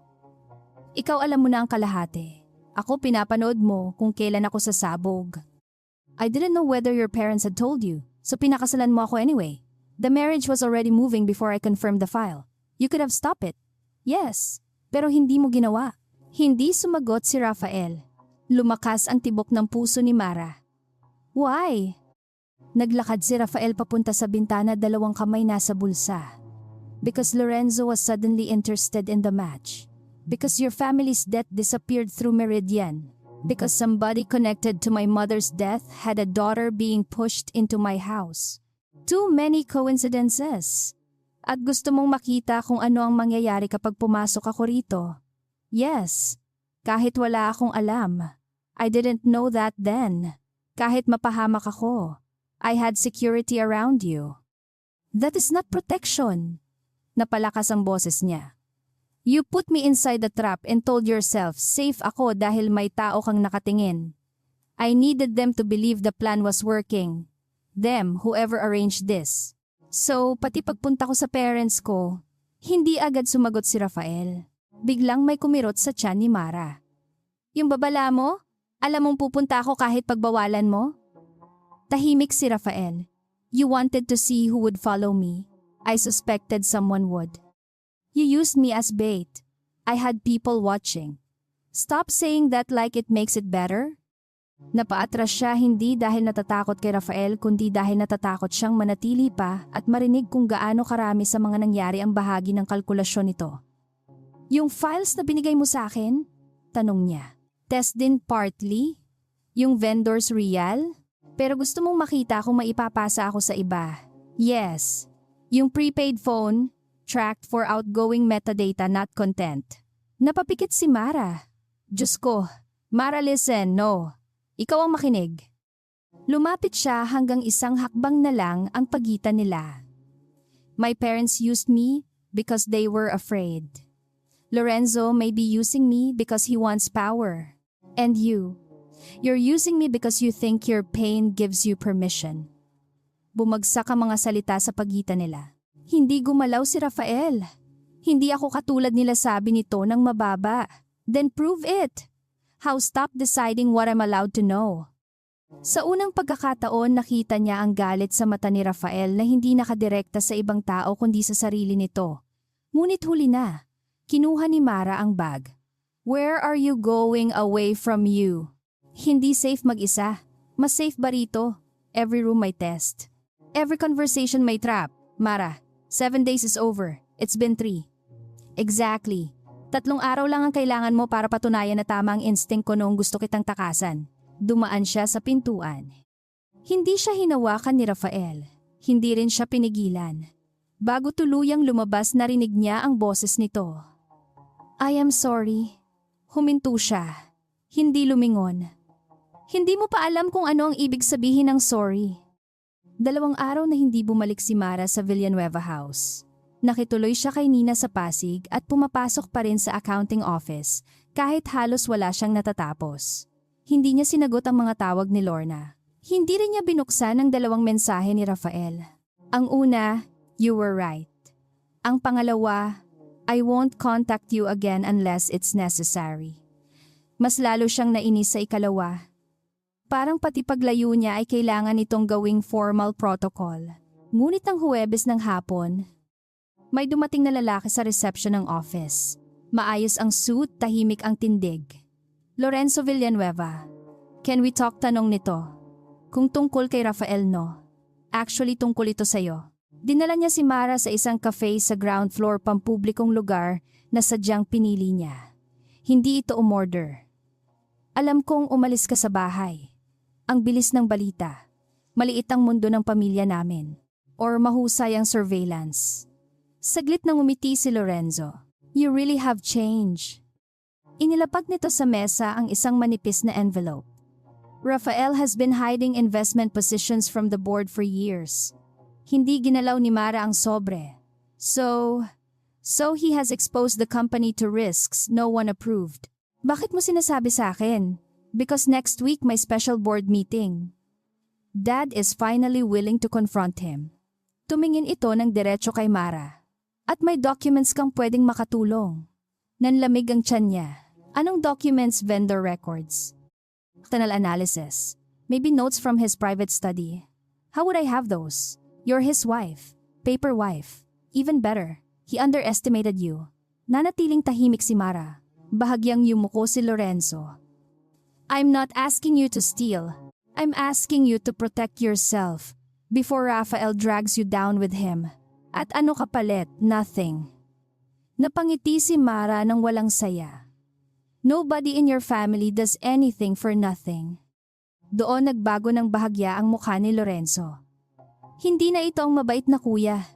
"Ikaw alam mo na ang kalahati. Ako pinapanood mo kung kailan ako sasabog." "I didn't know whether your parents had told you, so pinakasalan mo ako anyway. The marriage was already moving before I confirmed the file. You could have stopped it." "Yes, pero hindi mo ginawa." Hindi sumagot si Rafael. Lumakas ang tibok ng puso ni Mara. "Why?" Naglakad si Rafael papunta sa bintana, 2 kamay nasa bulsa. "Because Lorenzo was suddenly interested in the match. Because your family's debt disappeared through Meridian. Because somebody connected to my mother's death had a daughter being pushed into my house. Too many coincidences. At gusto mong makita kung ano ang mangyayari kapag pumasok ako rito. Yes, kahit wala akong alam. I didn't know that then. Kahit mapahamak ako, I had security around you." "That is not protection." Napalakas ang boses niya. "You put me inside the trap and told yourself safe ako dahil may tao kang nakatingin. I needed them to believe the plan was working. Them, whoever arranged this. So, pati pagpunta ko sa parents ko, hindi agad sumagot si Rafael. Biglang may kumirot sa tiyan ni Mara. Yung babala mo? Alam mong pupunta ako kahit pagbawalan mo? Tahimik si Rafael. You wanted to see who would follow me. I suspected someone would. You used me as bait. I had people watching. Stop saying that like it makes it better. Napaatras siya hindi dahil natatakot kay Rafael kundi dahil natatakot siyang manatili pa at marinig kung gaano karami sa mga nangyari ang bahagi ng kalkulasyon nito. Yung files na binigay mo sa akin? Tanong niya. Test din partly? Yung vendors real? Pero gusto mong makita kung maipapasa ako sa iba? Yes. Yung prepaid phone, tracked for outgoing metadata not content. Napapikit si Mara. Diyos ko, Mara listen, no. Ikaw ang makinig. Lumapit siya hanggang isang hakbang na lang ang pagitan nila. My parents used me because they were afraid. Lorenzo may be using me because he wants power. And you're using me because you think your pain gives you permission. Bumagsak ang mga salita sa pagitan nila. Hindi gumalaw si Rafael. Hindi ako katulad nila sabi nito ng mababa. Then prove it. How stop deciding what I'm allowed to know. Sa unang pagkakataon nakita niya ang galit sa mata ni Rafael na hindi nakadirekta sa ibang tao kundi sa sarili nito. Ngunit huli na. Kinuha ni Mara ang bag. Where are you going away from you? Hindi safe mag-isa. Mas safe ba rito? Every room may test. Every conversation may trap. Mara, 7 days is over. It's been 3. Exactly. 3 araw lang ang kailangan mo para patunayan na tama ang instinct ko noong gusto kitang takasan. Dumaan siya sa pintuan. Hindi siya hinawakan ni Rafael. Hindi rin siya pinigilan. Bago tuluyang lumabas narinig niya ang boses nito. I am sorry. Huminto siya. Hindi lumingon. Hindi mo pa alam kung ano ang ibig sabihin ng sorry. 2 araw na hindi bumalik si Mara sa Villanueva House. Nakituloy siya kay Nina sa Pasig at pumapasok pa rin sa accounting office kahit halos wala siyang natatapos. Hindi niya sinagot ang mga tawag ni Lorna. Hindi rin niya binuksan ang 2 mensahe ni Rafael. Ang una, you were right. Ang pangalawa, I won't contact you again unless it's necessary. Mas lalo siyang nainis sa ikalawa. Parang pati paglayo niya ay kailangan itong gawing formal protocol. Ngunit ang Huwebes ng hapon, may dumating na lalaki sa reception ng office. Maayos ang suit, tahimik ang tindig. Lorenzo Villanueva. Can we talk tanong nito? Kung tungkol kay Rafael no. Actually tungkol ito sa'yo. Dinala niya si Mara sa isang cafe sa ground floor pampublikong lugar na sadyang pinili niya. Hindi ito umorder. Alam kong umalis ka sa bahay. Ang bilis ng balita. Maliit ang mundo ng pamilya namin. Or mahusay ang surveillance. Saglit nang umiti si Lorenzo. You really have changed. Inilapag nito sa mesa ang isang manipis na envelope. Rafael has been hiding investment positions from the board for years. Hindi ginalaw ni Mara ang sobre. So he has exposed the company to risks no one approved. Bakit mo sinasabi sa akin? Because next week may special board meeting. Dad is finally willing to confront him. Tumingin ito ng diretso kay Mara. At may documents kang pwedeng makatulong. Nanlamig ang tiyan niya. Anong documents? Vendor records. Internal analysis. Maybe notes from his private study. How would I have those? You're his wife. Paper wife. Even better, he underestimated you. Nanatiling tahimik si Mara. Bahagyang yumuko si Lorenzo. I'm not asking you to steal. I'm asking you to protect yourself before Rafael drags you down with him. At ano kapalit? Nothing. Napangiti si Mara nang walang saya. Nobody in your family does anything for nothing. Doon nagbago ng bahagya ang mukha ni Lorenzo. Hindi na ito ang mabait na kuya.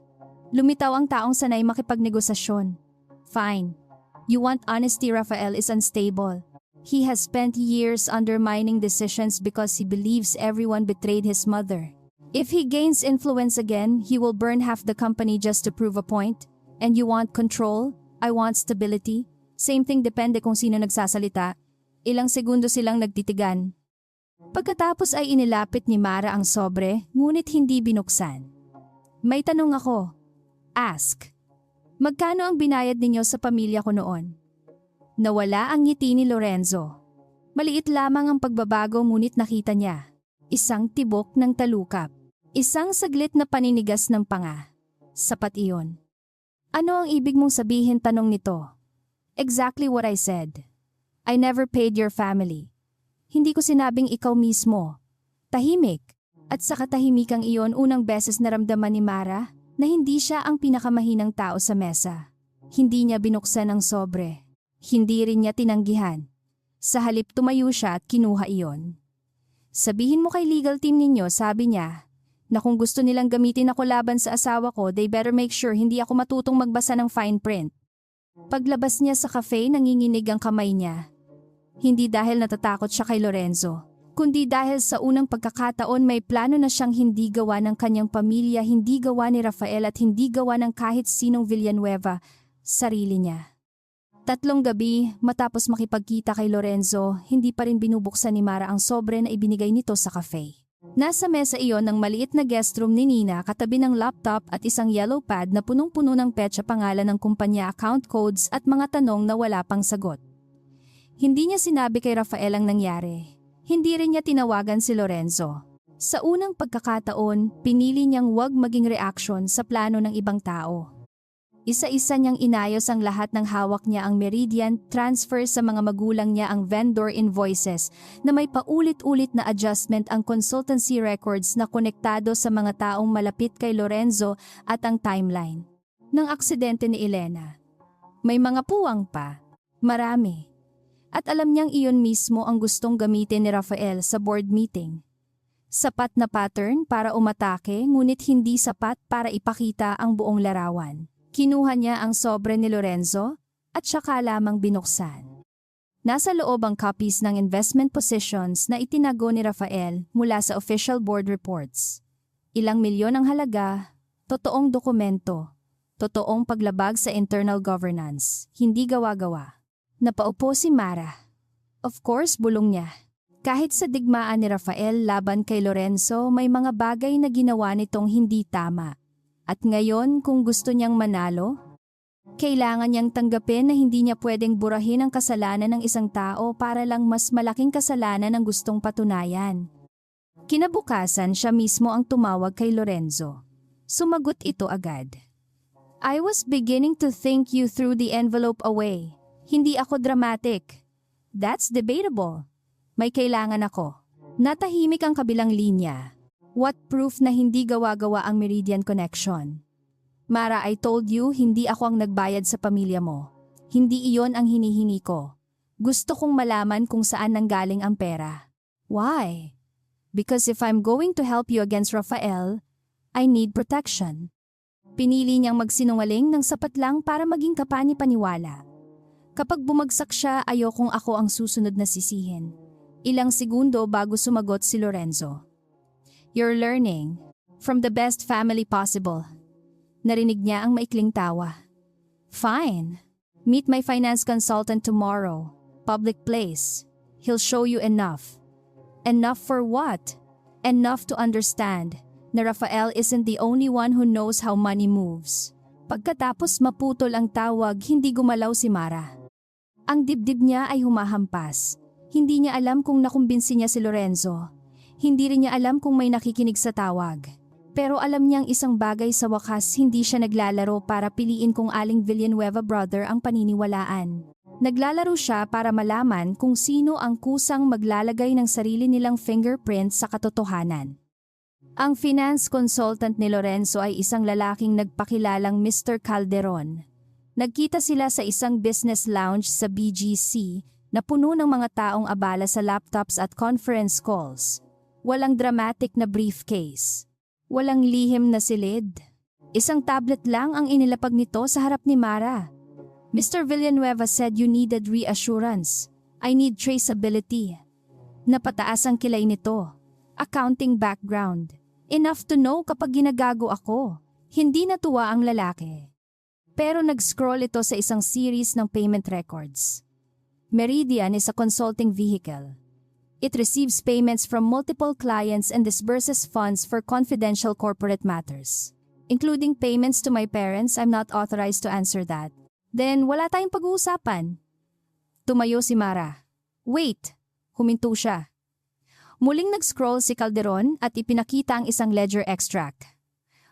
Lumitaw ang taong sanay makipagnegosasyon. Fine. You want honesty? Rafael is unstable. He has spent years undermining decisions because he believes everyone betrayed his mother. If he gains influence again, he will burn half the company just to prove a point. And you want control? I want stability. Same thing, depende kung sino nagsasalita. Ilang segundo silang nagtitigan. Pagkatapos ay inilapit ni Mara ang sobre, ngunit hindi binuksan. May tanong ako. Ask. Magkano ang binayad ninyo sa pamilya ko noon? Nawala ang ngiti ni Lorenzo. Maliit lamang ang pagbabago ngunit nakita niya. Isang tibok ng talukap. Isang saglit na paninigas ng panga. Sapat iyon. Ano ang ibig mong sabihin, tanong nito? Exactly what I said. I never paid your family. Hindi ko sinabing ikaw mismo. Tahimik. At sa katahimikang iyon unang beses naramdaman ni Mara na hindi siya ang pinakamahinang tao sa mesa. Hindi niya binuksan ang sobre. Hindi rin niya tinanggihan. Sa halip tumayo siya at kinuha iyon. Sabihin mo kay legal team ninyo, sabi niya, na kung gusto nilang gamitin ako laban sa asawa ko, they better make sure hindi ako matutong magbasa ng fine print. Paglabas niya sa cafe, nanginginig ang kamay niya. Hindi dahil natatakot siya kay Lorenzo, kundi dahil sa unang pagkakataon may plano na siyang hindi gawa ng kanyang pamilya, hindi gawa ni Rafael at hindi gawa ng kahit sinong Villanueva, sarili niya. 3 gabi matapos makipagkita kay Lorenzo, hindi pa rin binubuksan ni Mara ang sobre na ibinigay nito sa cafe. Nasa mesa iyon ng maliit na guest room ni Nina katabi ng laptop at isang yellow pad na punong-puno ng petsa, pangalan ng kumpanya, account codes at mga tanong na wala pang sagot. Hindi niya sinabi kay Rafael ang nangyari. Hindi rin niya tinawagan si Lorenzo. Sa unang pagkakataon, pinili niyang huwag maging reaksyon sa plano ng ibang tao. Isa-isa niyang inayos ang lahat ng hawak niya, ang Meridian, transfer sa mga magulang niya, ang vendor invoices na may paulit-ulit na adjustment, ang consultancy records na konektado sa mga taong malapit kay Lorenzo at ang timeline ng aksidente ni Elena. May mga puwang pa. Marami. At alam niyang iyon mismo ang gustong gamitin ni Rafael sa board meeting. Sapat na pattern para umatake, ngunit hindi sapat para ipakita ang buong larawan. Kinuha niya ang sobre ni Lorenzo at saka lamang binuksan. Nasa loob ang copies ng investment positions na itinago ni Rafael mula sa official board reports. Ilang milyon ang halaga, totoong dokumento, totoong paglabag sa internal governance, hindi gawa-gawa. Napaupo si Mara. Of course, bulong niya. Kahit sa digmaan ni Rafael laban kay Lorenzo, may mga bagay na ginawa nitong hindi tama. At ngayon, kung gusto niyang manalo, kailangan niyang tanggapin na hindi niya pwedeng burahin ang kasalanan ng isang tao para lang mas malaking kasalanan ang gustong patunayan. Kinabukasan, siya mismo ang tumawag kay Lorenzo. Sumagot ito agad. I was beginning to think you threw the envelope away. Hindi ako dramatic. That's debatable. May kailangan ako. Natahimik ang kabilang linya. What proof na hindi gawa-gawa ang Meridian connection? Mara, I told you, hindi ako ang nagbayad sa pamilya mo. Hindi iyon ang hinihingi ko. Gusto kong malaman kung saan nanggaling ang pera. Why? Because if I'm going to help you against Rafael, I need protection. Pinili niyang magsinungaling ng sapat lang para maging kapani-paniwala. Kapag bumagsak siya, ayokong ako ang susunod na sisihin. Ilang segundo bago sumagot si Lorenzo. You're learning from the best family possible. Narinig niya ang maikling tawa. Fine. Meet my finance consultant tomorrow. Public place. He'll show you enough. Enough for what? Enough to understand na Rafael isn't the only one who knows how money moves. Pagkatapos maputol ang tawag, hindi gumalaw si Mara. Ang dibdib niya ay humahampas. Hindi niya alam kung nakumbinsi niya si Lorenzo. Hindi rin niya alam kung may nakikinig sa tawag. Pero alam niyang isang bagay, sa wakas hindi siya naglalaro para piliin kung aling Villanueva brother ang paniniwalaan. Naglalaro siya para malaman kung sino ang kusang maglalagay ng sarili nilang fingerprint sa katotohanan. Ang finance consultant ni Lorenzo ay isang lalaking nagpakilalang Mr. Calderon. Nagkita sila sa isang business lounge sa BGC na puno ng mga taong abala sa laptops at conference calls. Walang dramatic na briefcase. Walang lihim na silid. Isang tablet lang ang inilapag nito sa harap ni Mara. Mr. Villanueva said you needed reassurance. I need traceability. Napataas ang kilay nito. Accounting background. Enough to know kapag ginagago ako. Hindi natuwa ang lalaki. Pero nag-scroll ito sa isang series ng payment records. Meridian is a consulting vehicle. It receives payments from multiple clients and disburses funds for confidential corporate matters. Including payments to my parents, I'm not authorized to answer that. Then wala tayong pag-uusapan. Tumayo si Mara. Wait! Huminto siya. Muling nag-scroll si Calderon at ipinakita ang isang ledger extract.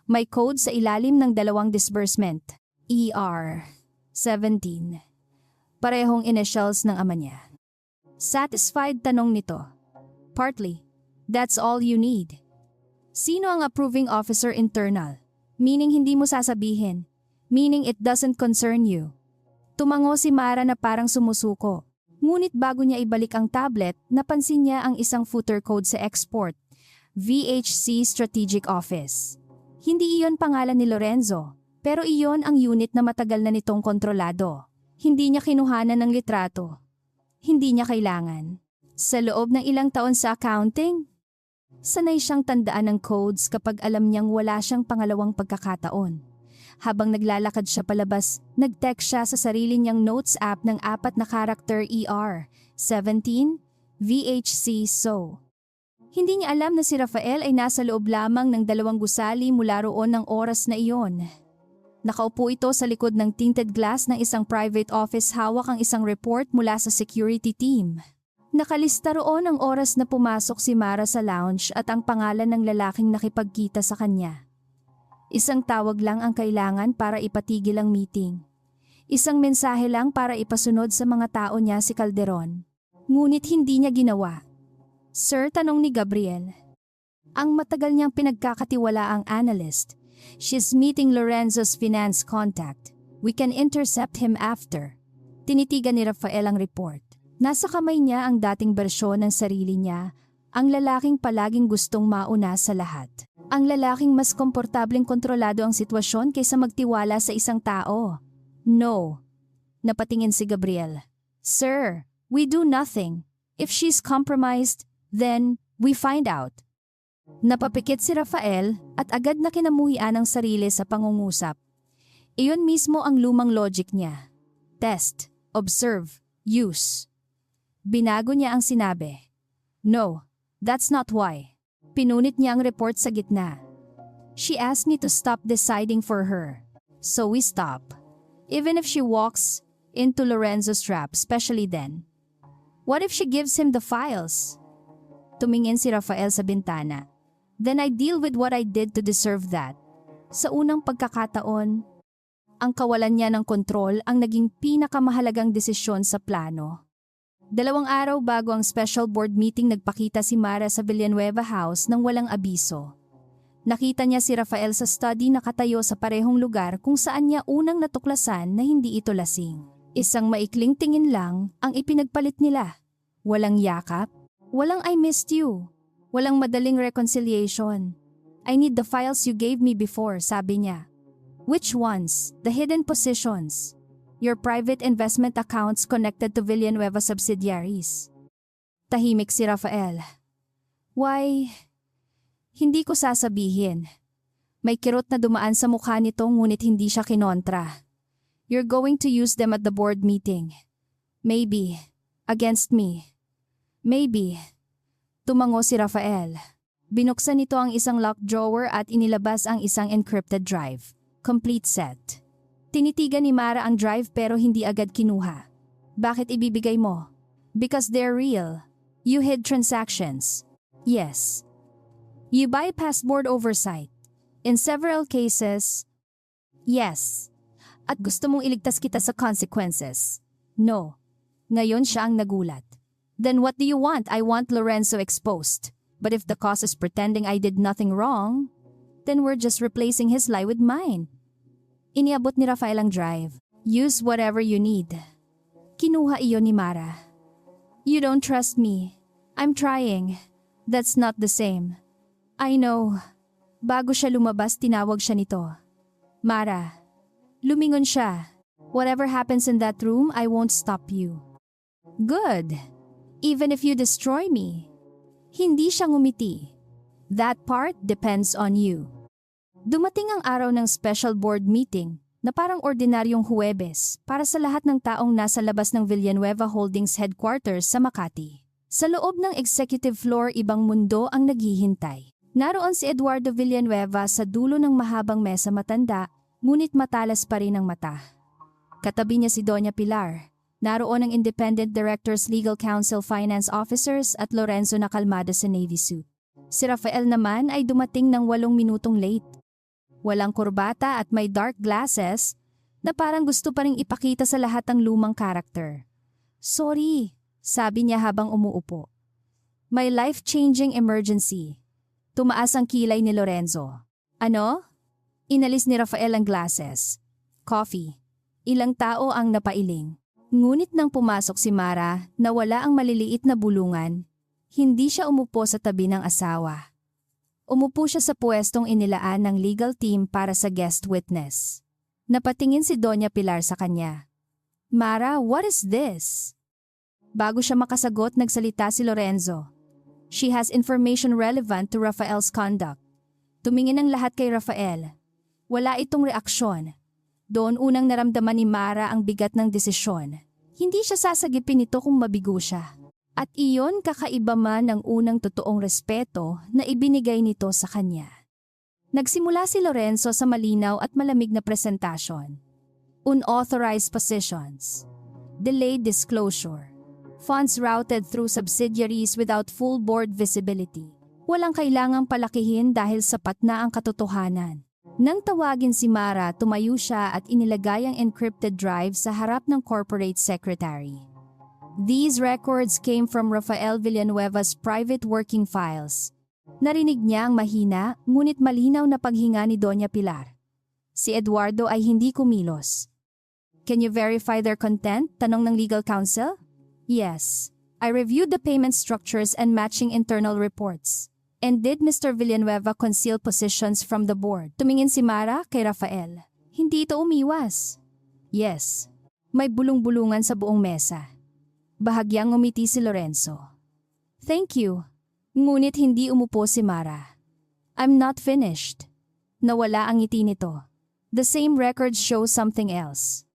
May code sa ilalim ng 2 disbursement. ER 17. Parehong initials ng ama niya. Satisfied tanong nito. Partly. That's all you need. Sino ang approving officer internal? Meaning hindi mo sasabihin. Meaning it doesn't concern you. Tumango si Mara na parang sumusuko. Ngunit bago niya ibalik ang tablet, napansin niya ang isang footer code sa export. VHC Strategic Office. Hindi iyon pangalan ni Lorenzo, pero iyon ang unit na matagal na nitong kontrolado. Hindi niya kinuhanan ng litrato. Hindi niya kailangan. Sa loob ng ilang taon sa accounting, sanay siyang tandaan ng codes kapag alam niyang wala siyang pangalawang pagkakataon. Habang naglalakad siya palabas, nag-text siya sa sarili niyang notes app ng 4 na karakter ER, 17, VHC So. Hindi niya alam na si Rafael ay nasa loob lamang ng 2 gusali mula roon ng oras na iyon. Nakaupo ito sa likod ng tinted glass ng isang private office, hawak ang isang report mula sa security team. Nakalista roon ang oras na pumasok si Mara sa lounge at ang pangalan ng lalaking nakipagkita sa kanya. Isang tawag lang ang kailangan para ipatigil ang meeting. Isang mensahe lang para ipasunod sa mga tao niya si Calderon. Ngunit hindi niya ginawa. Sir, tanong ni Gabriel. Ang matagal niyang pinagkakatiwalaang analyst. She's meeting Lorenzo's finance contact. We can intercept him after. Tinitigan ni Rafael ang report. Nasa kamay niya ang dating bersyon ng sarili niya, ang lalaking palaging gustong mauna sa lahat. Ang lalaking mas komportableng kontrolado ang sitwasyon kaysa magtiwala sa isang tao. No. Napatingin si Gabriel. Sir, we do nothing. If she's compromised, then we find out. Napapikit si Rafael at agad na kinamuhian ang sarili sa pangungusap. Iyon mismo ang lumang logic niya. Test, observe, use. Binago niya ang sinabi. No, that's not why. Pinunit niya ang report sa gitna. She asked me to stop deciding for her. So we stop. Even if she walks into Lorenzo's trap, especially then. What if she gives him the files? Tumingin si Rafael sa bintana. Then I deal with what I did to deserve that. Sa unang pagkakataon, ang kawalan niya ng kontrol ang naging pinakamahalagang desisyon sa plano. 2 araw bago ang special board meeting, nagpakita si Mara sa Villanueva House nang walang abiso. Nakita niya si Rafael sa study nakatayo sa parehong lugar kung saan niya unang natuklasan na hindi ito lasing. Isang maikling tingin lang ang ipinagpalit nila. Walang yakap, walang I missed you, walang madaling reconciliation. I need the files you gave me before, sabi niya. Which ones? The hidden positions. Your private investment accounts connected to Villanueva subsidiaries. Tahimik si Rafael. Why? Hindi ko sasabihin. May kirot na dumaan sa mukha nito ngunit hindi siya kinontra. You're going to use them at the board meeting. Maybe. Against me. Maybe. Tumango si Rafael. Binuksan nito ang isang locked drawer at inilabas ang isang encrypted drive. Complete set. Tinitigan ni Mara ang drive pero hindi agad kinuha. Bakit ibibigay mo? Because they're real. You hid transactions. Yes. You bypassed board oversight. In several cases. Yes. At gusto mong iligtas kita sa consequences. No. Ngayon siya ang nagulat. Then what do you want? I want Lorenzo exposed. But if the cause is pretending I did nothing wrong, then we're just replacing his lie with mine. Iniabot ni Rafael ang drive. Use whatever you need. Kinuha iyon ni Mara. You don't trust me. I'm trying. That's not the same. I know. Bago siya lumabas, tinawag siya nito. Mara. Lumingon siya. Whatever happens in that room, I won't stop you. Good. Even if you destroy me. Hindi siya ngumiti. That part depends on you. Dumating ang araw ng special board meeting na parang ordinaryong Huwebes para sa lahat ng taong nasa labas ng Villanueva Holdings headquarters sa Makati. Sa loob ng executive floor, ibang mundo ang naghihintay. Naroon si Eduardo Villanueva sa dulo ng mahabang mesa, matanda, ngunit matalas pa rin ang mata. Katabi niya si Doña Pilar, Naroon ang independent directors, legal counsel, finance officers at Lorenzo na kalmado sa navy suit. Si Rafael naman ay dumating ng 8 minutong late. Walang kurbata at may dark glasses na parang gusto pa ring ipakita sa lahat ang lumang karakter. "Sorry," sabi niya habang umuupo. "May life-changing emergency." Tumaas ang kilay ni Lorenzo. "Ano?" Inalis ni Rafael ang glasses. "Coffee." Ilang tao ang napailing. Ngunit nang pumasok si Mara na wala ang maliliit na bulungan, hindi siya umupo sa tabi ng asawa. Umupo siya sa pwestong inilaan ng legal team para sa guest witness. Napatingin si Doña Pilar sa kanya. "Mara, what is this?" Bago siya makasagot, nagsalita si Lorenzo. "She has information relevant to Rafael's conduct." Tumingin ang lahat kay Rafael. Wala itong reaksyon. Doon unang naramdaman ni Mara ang bigat ng desisyon. Hindi siya sasagipin ito kung mabigo siya. At iyon kakaiba man ang unang totoong respeto na ibinigay nito sa kanya. Nagsimula si Lorenzo sa malinaw at malamig na presentasyon. Unauthorized positions. Delayed disclosure. Funds routed through subsidiaries without full board visibility. Walang kailangang palakihin dahil sapat na ang katotohanan. Nang tawagin si Mara, tumayo siya at inilagay ang encrypted drive sa harap ng corporate secretary. These records came from Rafael Villanueva's private working files. Narinig niya ang mahina, ngunit malinaw na paghinga ni Doña Pilar. Si Eduardo ay hindi kumilos. "Can you verify their content?" tanong ng legal counsel. "Yes. I reviewed the payment structures and matching internal reports." "And did Mr. Villanueva conceal positions from the board?" Tumingin si Mara kay Rafael. Hindi ito umiwas. "Yes." May bulong-bulungan sa buong mesa. Bahagyang ngumiti si Lorenzo. "Thank you." Ngunit hindi umupo si Mara. "I'm not finished." Nawala ang ngiti nito. "The same records show something else."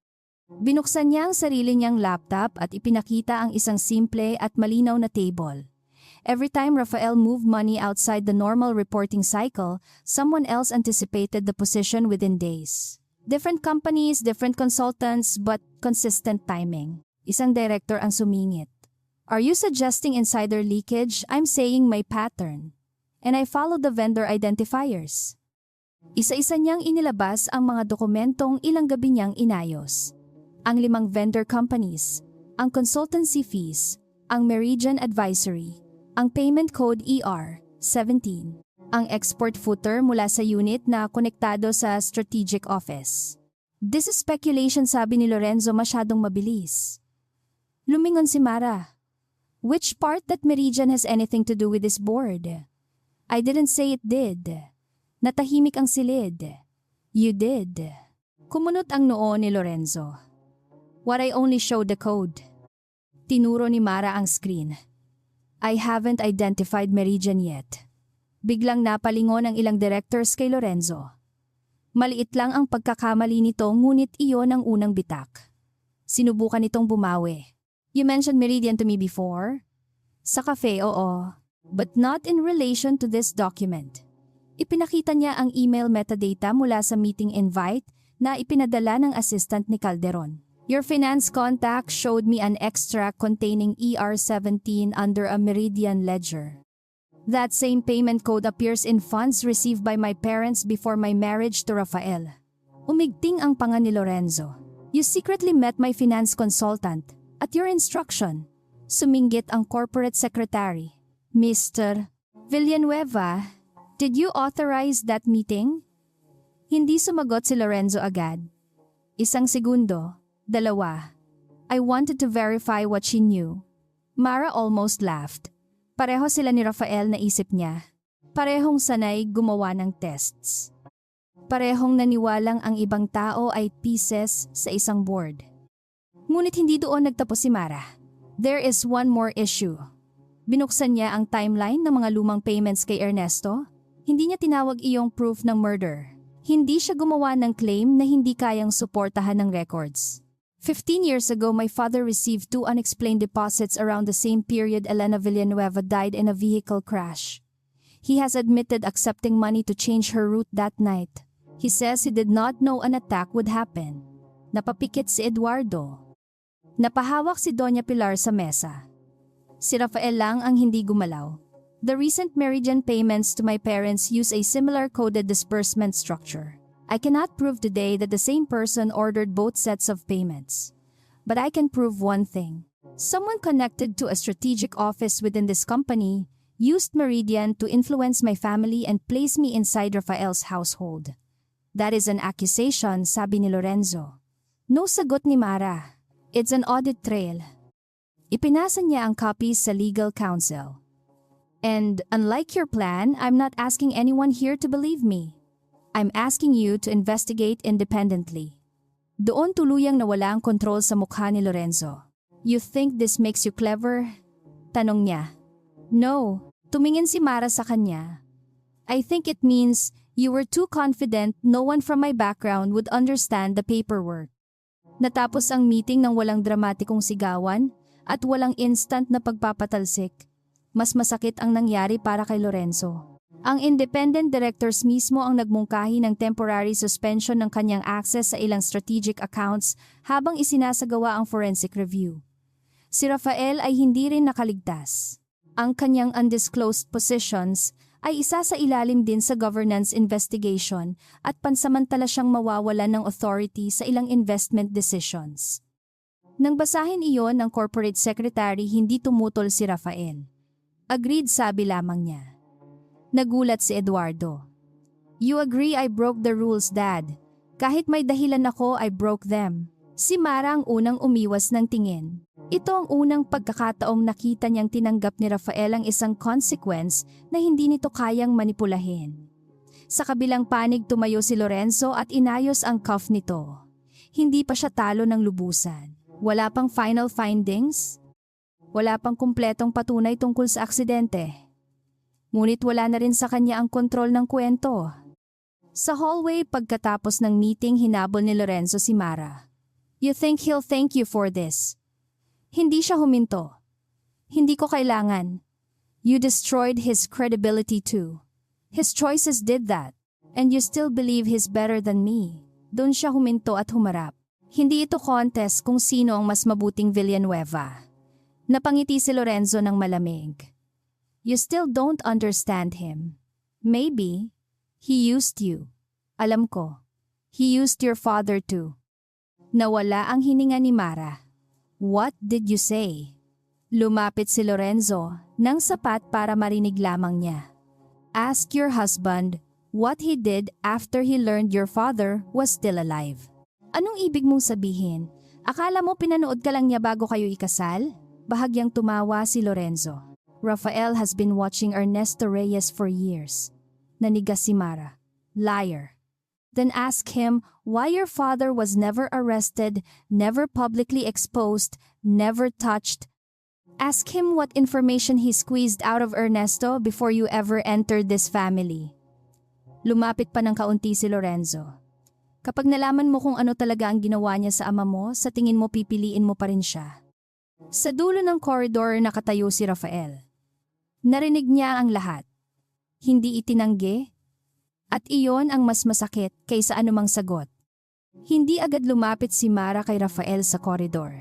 Binuksan niya ang sarili niyang laptop at ipinakita ang isang simple at malinaw na table. Every time Rafael moved money outside the normal reporting cycle, someone else anticipated the position within days. Different companies, different consultants, but consistent timing. Isang director ang sumingit. "Are you suggesting insider leakage?" "I'm saying may pattern. And I followed the vendor identifiers." Isa-isa niyang inilabas ang mga dokumentong ilang gabi niyang inayos. Ang 5 vendor companies, ang consultancy fees, ang Meridian Advisory, ang payment code ER-17, ang export footer mula sa unit na konektado sa strategic office. "This is speculation," sabi ni Lorenzo masyadong mabilis. Lumingon si Mara. "Which part that Meridian has anything to do with this board?" "I didn't say it did." Natahimik ang silid. "You did." Kumunot ang noo ni Lorenzo. "What I only showed the code." Tinuro ni Mara ang screen. "I haven't identified Meridian yet." Biglang napalingon ang ilang directors kay Lorenzo. Maliit lang ang pagkakamali nito, ngunit iyon ang unang bitak. Sinubukan nitong bumawi. "You mentioned Meridian to me before?" "Sa cafe, oo. But not in relation to this document." Ipinakita niya ang email metadata mula sa meeting invite na ipinadala ng assistant ni Calderon. "Your finance contact showed me an extract containing ER-17 under a Meridian ledger. That same payment code appears in funds received by my parents before my marriage to Rafael." Umigting ang panga ni Lorenzo. "You secretly met my finance consultant at your instruction." Suminggit ang corporate secretary. "Mr. Villanueva, did you authorize that meeting?" Hindi sumagot si Lorenzo agad. Isang segundo. 2. "I wanted to verify what she knew." Mara almost laughed. Pareho sila ni Rafael, na isip niya. Parehong sanay gumawa ng tests. Parehong naniwalang ang ibang tao ay pieces sa isang board. Ngunit hindi doon nagtapos si Mara. There is one more issue. Binuksan niya ang timeline ng mga lumang payments kay Ernesto. Hindi niya tinawag iyong proof ng murder. Hindi siya gumawa ng claim na hindi kayang suportahan ng records. 15 years ago, my father received 2 unexplained deposits around the same period Elena Villanueva died in a vehicle crash. He has admitted accepting money to change her route that night. He says he did not know an attack would happen. Napapikit si Eduardo. Napahawak si Doña Pilar sa mesa. Si Rafael lang ang hindi gumalaw. The recent Meridian payments to my parents use a similar coded disbursement structure. I cannot prove today that the same person ordered both sets of payments. But I can prove one thing. Someone connected to a strategic office within this company used Meridian to influence my family and place me inside Rafael's household. That is an accusation, sabi ni Lorenzo. No sagot ni Mara. It's an audit trail. Ipinasa niya ang copies sa legal counsel. And unlike your plan, I'm not asking anyone here to believe me. I'm asking you to investigate independently. Doon tuluyang nawala ang kontrol sa mukha ni Lorenzo. You think this makes you clever? Tanong niya. No. Tumingin si Mara sa kanya. I think it means you were too confident no one from my background would understand the paperwork. Natapos ang meeting ng walang dramatikong sigawan at walang instant na pagpapatalsik. Mas masakit ang nangyari para kay Lorenzo. Ang independent directors mismo ang nagmungkahi ng temporary suspension ng kanyang access sa ilang strategic accounts habang isinasagawa ang forensic review. Si Rafael ay hindi rin nakaligtas. Ang kanyang undisclosed positions ay isa sa ilalim din sa governance investigation at pansamantala siyang mawawalan ng authority sa ilang investment decisions. Nang basahin iyon ng corporate secretary, hindi tumutol si Rafael. Agreed, sabi lamang niya. Nagulat si Eduardo. You agree I broke the rules, Dad. Kahit may dahilan ako, I broke them. Si Mara ang unang umiwas ng tingin. Ito ang unang pagkakataong nakita niyang tinanggap ni Rafael ang isang consequence na hindi nito kayang manipulahin. Sa kabilang panig tumayo si Lorenzo at inayos ang cuff nito. Hindi pa siya talo ng lubusan. Wala pang final findings? Wala pang kumpletong patunay tungkol sa aksidente. Ngunit wala na rin sa kanya ang kontrol ng kwento. Sa hallway pagkatapos ng meeting, hinabol ni Lorenzo si Mara. You think he'll thank you for this? Hindi siya huminto. Hindi ko kailangan. You destroyed his credibility too. His choices did that. And you still believe he's better than me. Doon siya huminto at humarap. Hindi ito contest kung sino ang mas mabuting Villanueva. Napangiti si Lorenzo ng malamig. You still don't understand him. Maybe, he used you. Alam ko, he used your father too. Nawala ang hininga ni Mara. What did you say? Lumapit si Lorenzo nang sapat para marinig lamang niya. Ask your husband what he did after he learned your father was still alive. Anong ibig mong sabihin? Akala mo pinanood ka lang niya bago kayo ikasal? Bahagyang tumawa si Lorenzo. Rafael has been watching Ernesto Reyes for years. Nanigas si Mara. Liar. Then ask him why your father was never arrested, never publicly exposed, never touched. Ask him what information he squeezed out of Ernesto before you ever entered this family. Lumapit pa ng kaunti si Lorenzo. Kapag nalaman mo kung ano talaga ang ginawa niya sa ama mo, sa tingin mo pipiliin mo pa rin siya. Sa dulo ng koridor nakatayo si Rafael. Narinig niya ang lahat. Hindi itinanggi. At iyon ang mas masakit kaysa anumang sagot. Hindi agad lumapit si Mara kay Rafael sa koridor.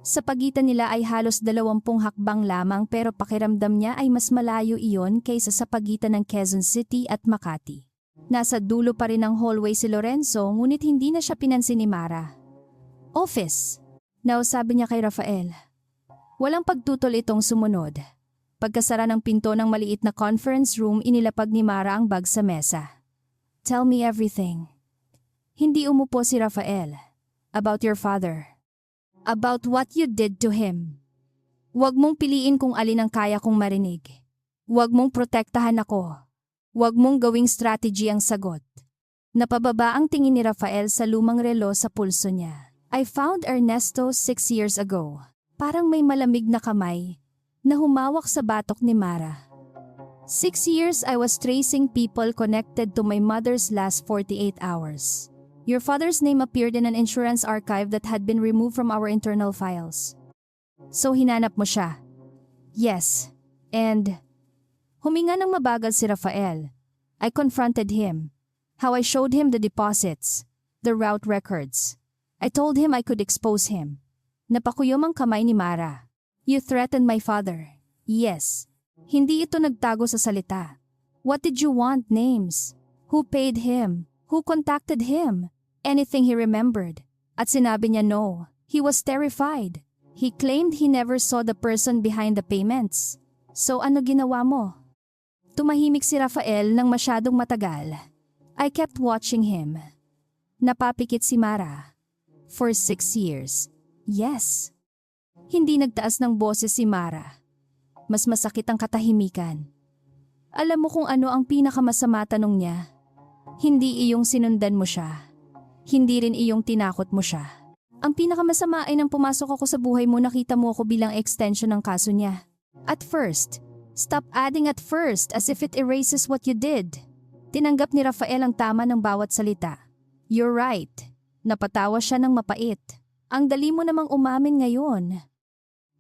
Sa pagitan nila ay halos 20 hakbang lamang, pero pakiramdam niya ay mas malayo iyon kaysa sa pagitan ng Quezon City at Makati. Nasa dulo pa rin ng hallway si Lorenzo, ngunit hindi na siya pinansin ni Mara. Office. Nausabi niya kay Rafael. Walang pagtutol itong sumunod. Pagkasara ng pinto ng maliit na conference room, inilapag ni Mara ang bag sa mesa. Tell me everything. Hindi umupo si Rafael. About your father. About what you did to him. Huwag mong piliin kung alin ang kaya kong marinig. Huwag mong protektahan ako. Huwag mong gawing strategy ang sagot. Napababa ang tingin ni Rafael sa lumang relo sa pulso niya. I found Ernesto 6 years ago. Parang may malamig na kamay na humawak sa batok ni Mara. 6 years I was tracing people connected to my mother's last 48 hours. Your father's name appeared in an insurance archive that had been removed from our internal files. So hinanap mo siya? Yes. And huminga ng mabagal si Rafael. I confronted him. How I showed him the deposits, the route records. I told him I could expose him. Napakuyom ang kamay ni Mara. You threatened my father. Yes. Hindi ito nagtago sa salita. What did you want? Names? Who paid him? Who contacted him? Anything he remembered. At sinabi niya no. He was terrified. He claimed he never saw the person behind the payments. So ano ginawa mo? Tumahimik si Rafael ng masyadong matagal. I kept watching him. Napapikit si Mara. For 6 years. Yes. Hindi nagtaas ng boses si Mara. Mas masakit ang katahimikan. Alam mo kung ano ang pinakamasama, tanong niya. Hindi iyong sinundan mo siya. Hindi rin iyong tinakot mo siya. Ang pinakamasama ay nang pumasok ako sa buhay mo, nakita mo ako bilang extension ng kaso niya. At first. Stop adding at first as if it erases what you did. Tinanggap ni Rafael ang tama ng bawat salita. You're right. Napatawa siya ng mapait. Ang dali mo namang umamin ngayon.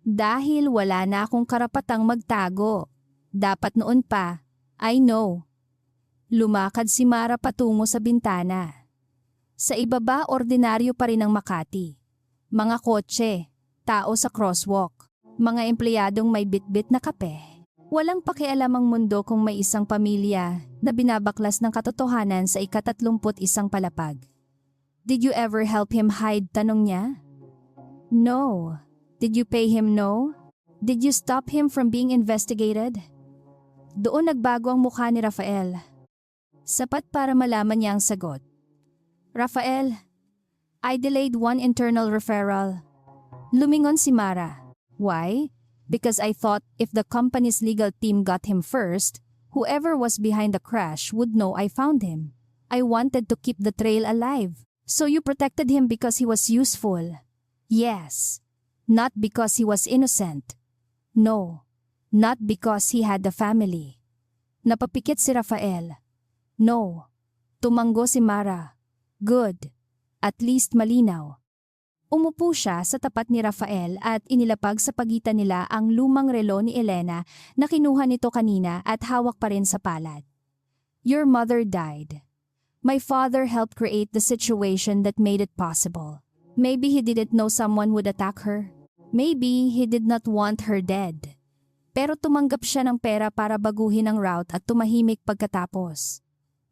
Dahil wala na akong karapatang magtago. Dapat noon pa. I know. Lumakad si Mara patungo sa bintana. Sa ibaba, ordinaryo pa rin ang Makati. Mga kotse, tao sa crosswalk, mga empleyadong may bitbit na kape. Walang pakialam ang mundo kung may isang pamilya na binabaklas ng katotohanan sa ika-31 palapag. Did you ever help him hide? Tanong niya. No. Did you pay him? No. Did you stop him from being investigated? Doon nagbago ang mukha ni Rafael. Sapat para malaman niya ang sagot. Rafael, I delayed one internal referral. Lumingon si Mara. Why? Because I thought if the company's legal team got him first, whoever was behind the crash would know I found him. I wanted to keep the trail alive. So you protected him because he was useful. Yes. Not because he was innocent. No. Not because he had a family. Napapikit si Rafael. No. Tumanggo si Mara. Good. At least malinaw. Umupo siya sa tapat ni Rafael at inilapag sa pagitan nila ang lumang relo ni Elena na kinuha nito kanina at hawak pa rin sa palad. Your mother died. My father helped create the situation that made it possible. Maybe he didn't know someone would attack her. Maybe he did not want her dead. Pero tumanggap siya ng pera para baguhin ang route at tumahimik pagkatapos.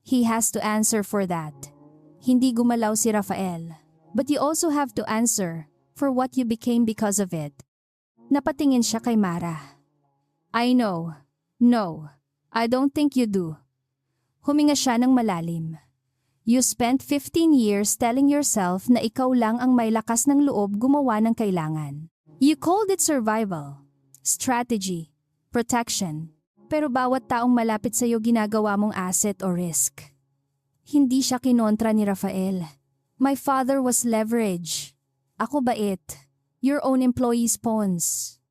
He has to answer for that. Hindi gumalaw si Rafael. But you also have to answer for what you became because of it. Napatingin siya kay Mara. I know. No. I don't think you do. Huminga siya ng malalim. You spent 15 years telling yourself na ikaw lang ang may lakas ng loob gumawa ng kailangan. You called it survival, strategy, protection. Pero bawat taong malapit sa'yo ginagawa mong asset o risk. Hindi siya kinontra ni Rafael. My father was leverage. Ako bait. Your own employees pawns.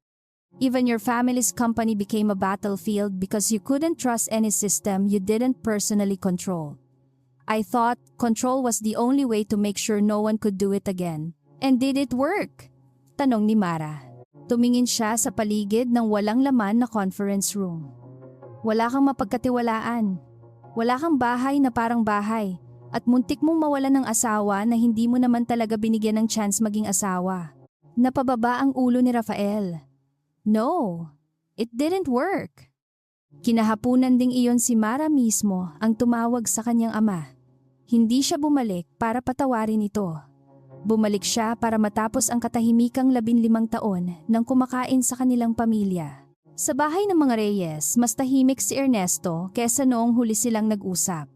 Even your family's company became a battlefield because you couldn't trust any system you didn't personally control. I thought control was the only way to make sure no one could do it again. And did it work? Tanong ni Mara. Tumingin siya sa paligid ng walang laman na conference room. Wala kang mapagkatiwalaan. Wala kang bahay na parang bahay. At muntik mong mawalan ng asawa na hindi mo naman talaga binigyan ng chance maging asawa. Napababa ang ulo ni Rafael. No, it didn't work. Kinahapunan ding iyon si Mara mismo ang tumawag sa kanyang ama. Hindi siya bumalik para patawarin ito. Bumalik siya para matapos ang katahimikang 15 taon nang kumakain sa kanilang pamilya. Sa bahay ng mga Reyes, mas tahimik si Ernesto kesa noong huli silang nag-usap.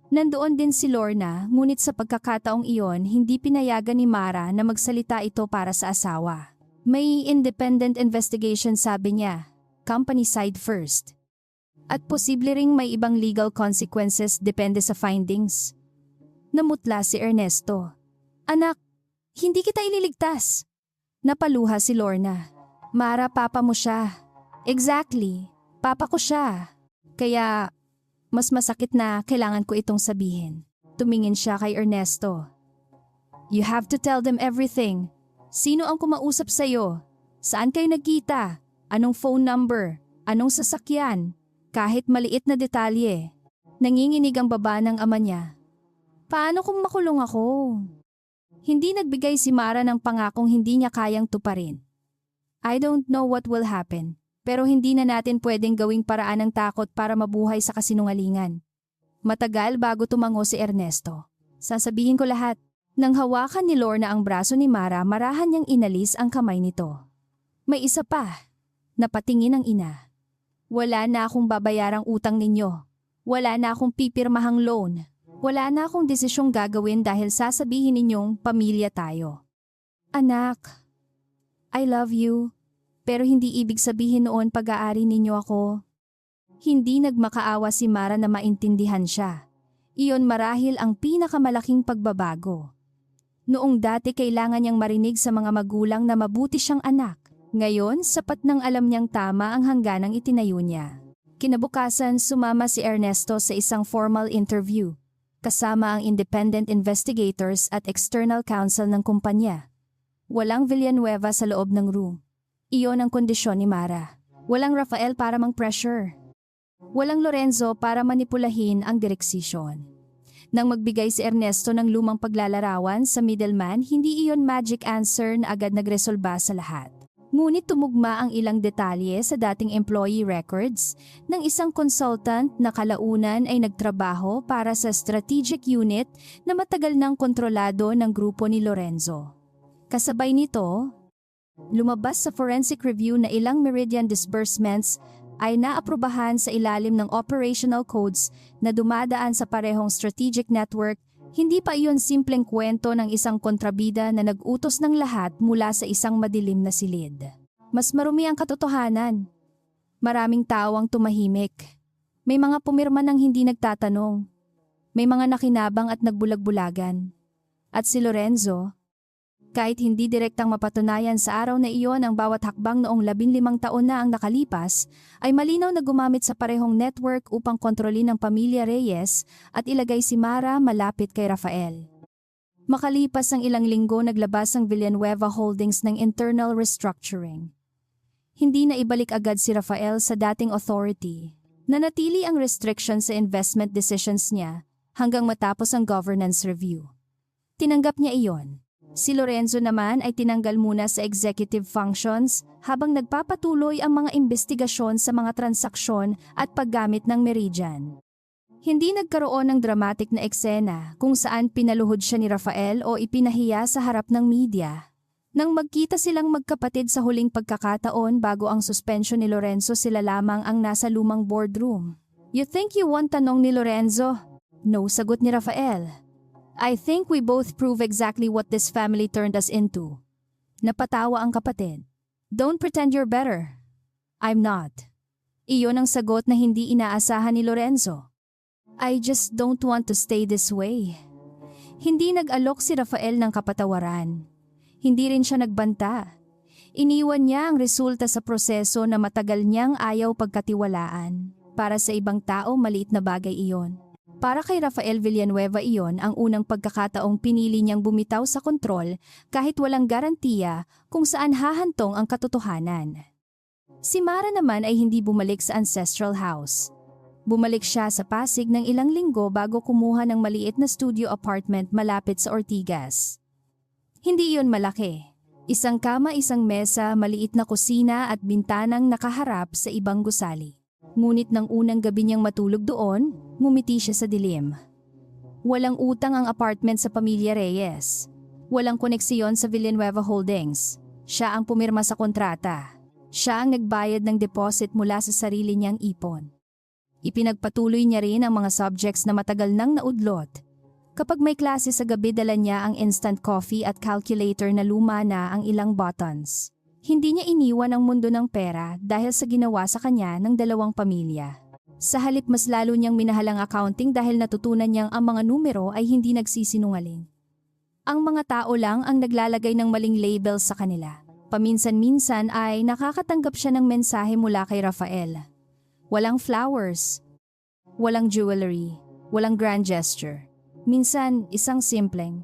Nandoon din si Lorna, ngunit sa pagkakataong iyon hindi pinayagan ni Mara na magsalita ito para sa asawa. May independent investigation, sabi niya, company side first. At posible ring may ibang legal consequences depende sa findings. Namutla si Ernesto. Anak, hindi kita ililigtas. Napaluha si Lorna. Mara, papa mo siya. Exactly, papa ko siya. Kaya mas masakit na kailangan ko itong sabihin. Tumingin siya kay Ernesto. You have to tell them everything. Sino ang kumausap sa'yo? Saan kayo nagkita? Anong phone number? Anong sasakyan? Kahit maliit na detalye. Nanginginig ang baba ng ama niya. Paano kung makulong ako? Hindi nagbigay si Mara ng pangakong hindi niya kayang tuparin. I don't know what will happen, pero hindi na natin pwedeng gawing paraan ng takot para mabuhay sa kasinungalingan. Matagal bago tumango si Ernesto. Sasabihin ko lahat. Nang hawakan ni Lorna ang braso ni Mara, marahan niyang inalis ang kamay nito. May isa pa. Napatingin ang ina. Wala na akong babayarang utang ninyo. Wala na akong pipirmahang loan. Wala na akong desisyong gagawin dahil sasabihin ninyong pamilya tayo. Anak, I love you, pero hindi ibig sabihin noon pag-aari ninyo ako. Hindi nagmakaawa si Mara na maintindihan siya. Iyon marahil ang pinakamalaking pagbabago. Noong dati kailangan niyang marinig sa mga magulang na mabuti siyang anak. Ngayon, sapat nang alam niyang tama ang hangganang itinayo niya. Kinabukasan, sumama si Ernesto sa isang formal interview, kasama ang independent investigators at external counsel ng kumpanya. Walang Villanueva sa loob ng room. Iyon ang kondisyon ni Mara. Walang Rafael para mang-pressure. Walang Lorenzo para manipulahin ang direksisyon. Nang magbigay si Ernesto ng lumang paglalarawan sa middleman, hindi iyon magic answer na agad nagresolba sa lahat. Ngunit tumugma ang ilang detalye sa dating employee records ng isang consultant na kalaunan ay nagtrabaho para sa strategic unit na matagal nang kontrolado ng grupo ni Lorenzo. Kasabay nito, lumabas sa forensic review na ilang Meridian disbursements ay naaprubahan sa ilalim ng operational codes na dumadaan sa parehong strategic network. Hindi pa iyon simpleng kwento ng isang kontrabida na nag-utos ng lahat mula sa isang madilim na silid. Mas marumi ang katotohanan. Maraming tao ang tumahimik. May mga pumirma ng hindi nagtatanong. May mga nakinabang at nagbulag-bulagan. At si Lorenzo, kahit hindi direktang mapatunayan sa araw na iyon ang bawat hakbang noong 15 taon na ang nakalipas, ay malinaw na gumamit sa parehong network upang kontrolin ang pamilya Reyes at ilagay si Mara malapit kay Rafael. Makalipas ang ilang linggo, naglabas ang Villanueva Holdings ng internal restructuring. Hindi na ibalik agad si Rafael sa dating authority. Nanatili ang restriction sa investment decisions niya hanggang matapos ang governance review. Tinanggap niya iyon. Si Lorenzo naman ay tinanggal muna sa executive functions habang nagpapatuloy ang mga investigasyon sa mga transaksyon at paggamit ng Meridian. Hindi nagkaroon ng dramatic na eksena kung saan pinaluhod siya ni Rafael o ipinahiya sa harap ng media. Nang magkita silang magkapatid sa huling pagkakataon bago ang suspension ni Lorenzo, sila lamang ang nasa lumang boardroom. "You think you won?" tanong ni Lorenzo. "No," sagot ni Rafael. "I think we both prove exactly what this family turned us into." Napatawa ang kapatid. "Don't pretend you're better." "I'm not." Iyon ang sagot na hindi inaasahan ni Lorenzo. "I just don't want to stay this way." Hindi nag-alok si Rafael ng kapatawaran. Hindi rin siya nagbanta. Iniwan niya ang resulta sa proseso na matagal niyang ayaw pagkatiwalaan. Para sa ibang tao, maliit na bagay iyon. Para kay Rafael Villanueva, iyon ang unang pagkakataong pinili niyang bumitaw sa kontrol kahit walang garantiya kung saan hahantong ang katotohanan. Si Mara naman ay hindi bumalik sa ancestral house. Bumalik siya sa Pasig ng ilang linggo bago kumuha ng maliit na studio apartment malapit sa Ortigas. Hindi iyon malaki. Isang kama, isang mesa, maliit na kusina at bintanang nakaharap sa ibang gusali. Ngunit nang unang gabi niyang matulog doon, ngumiti siya sa dilim. Walang utang ang apartment sa pamilya Reyes. Walang koneksyon sa Villanueva Holdings. Siya ang pumirma sa kontrata. Siya ang nagbayad ng deposit mula sa sarili niyang ipon. Ipinagpatuloy niya rin ang mga subjects na matagal nang naudlot. Kapag may klase sa gabi, dala niya ang instant coffee at calculator na luma na ang ilang buttons. Hindi niya iniwan ang mundo ng pera dahil sa ginawa sa kanya ng dalawang pamilya. Sa halip, mas lalo niyang minahal ang accounting dahil natutunan niyang ang mga numero ay hindi nagsisinungaling. Ang mga tao lang ang naglalagay ng maling labels sa kanila. Paminsan-minsan ay nakakatanggap siya ng mensahe mula kay Rafael. Walang flowers, walang jewelry, walang grand gesture. Minsan, isang simpleng,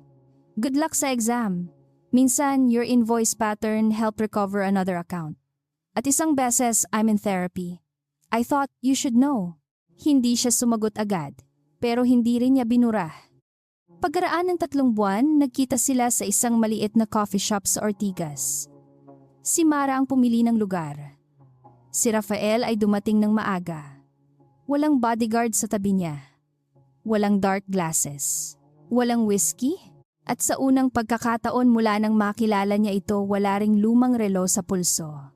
"Good luck sa exam." Minsan, "Your invoice pattern help recover another account." At isang beses, "I'm in therapy. I thought you should know." Hindi siya sumagot agad, pero hindi rin niya binura. Pagkaraan ng 3 buwan, nagkita sila sa isang maliit na coffee shop sa Ortigas. Si Mara ang pumili ng lugar. Si Rafael ay dumating ng maaga. Walang bodyguard sa tabi niya. Walang dark glasses. Walang whiskey. At sa unang pagkakataon mula nang makilala niya ito, wala ring lumang relo sa pulso.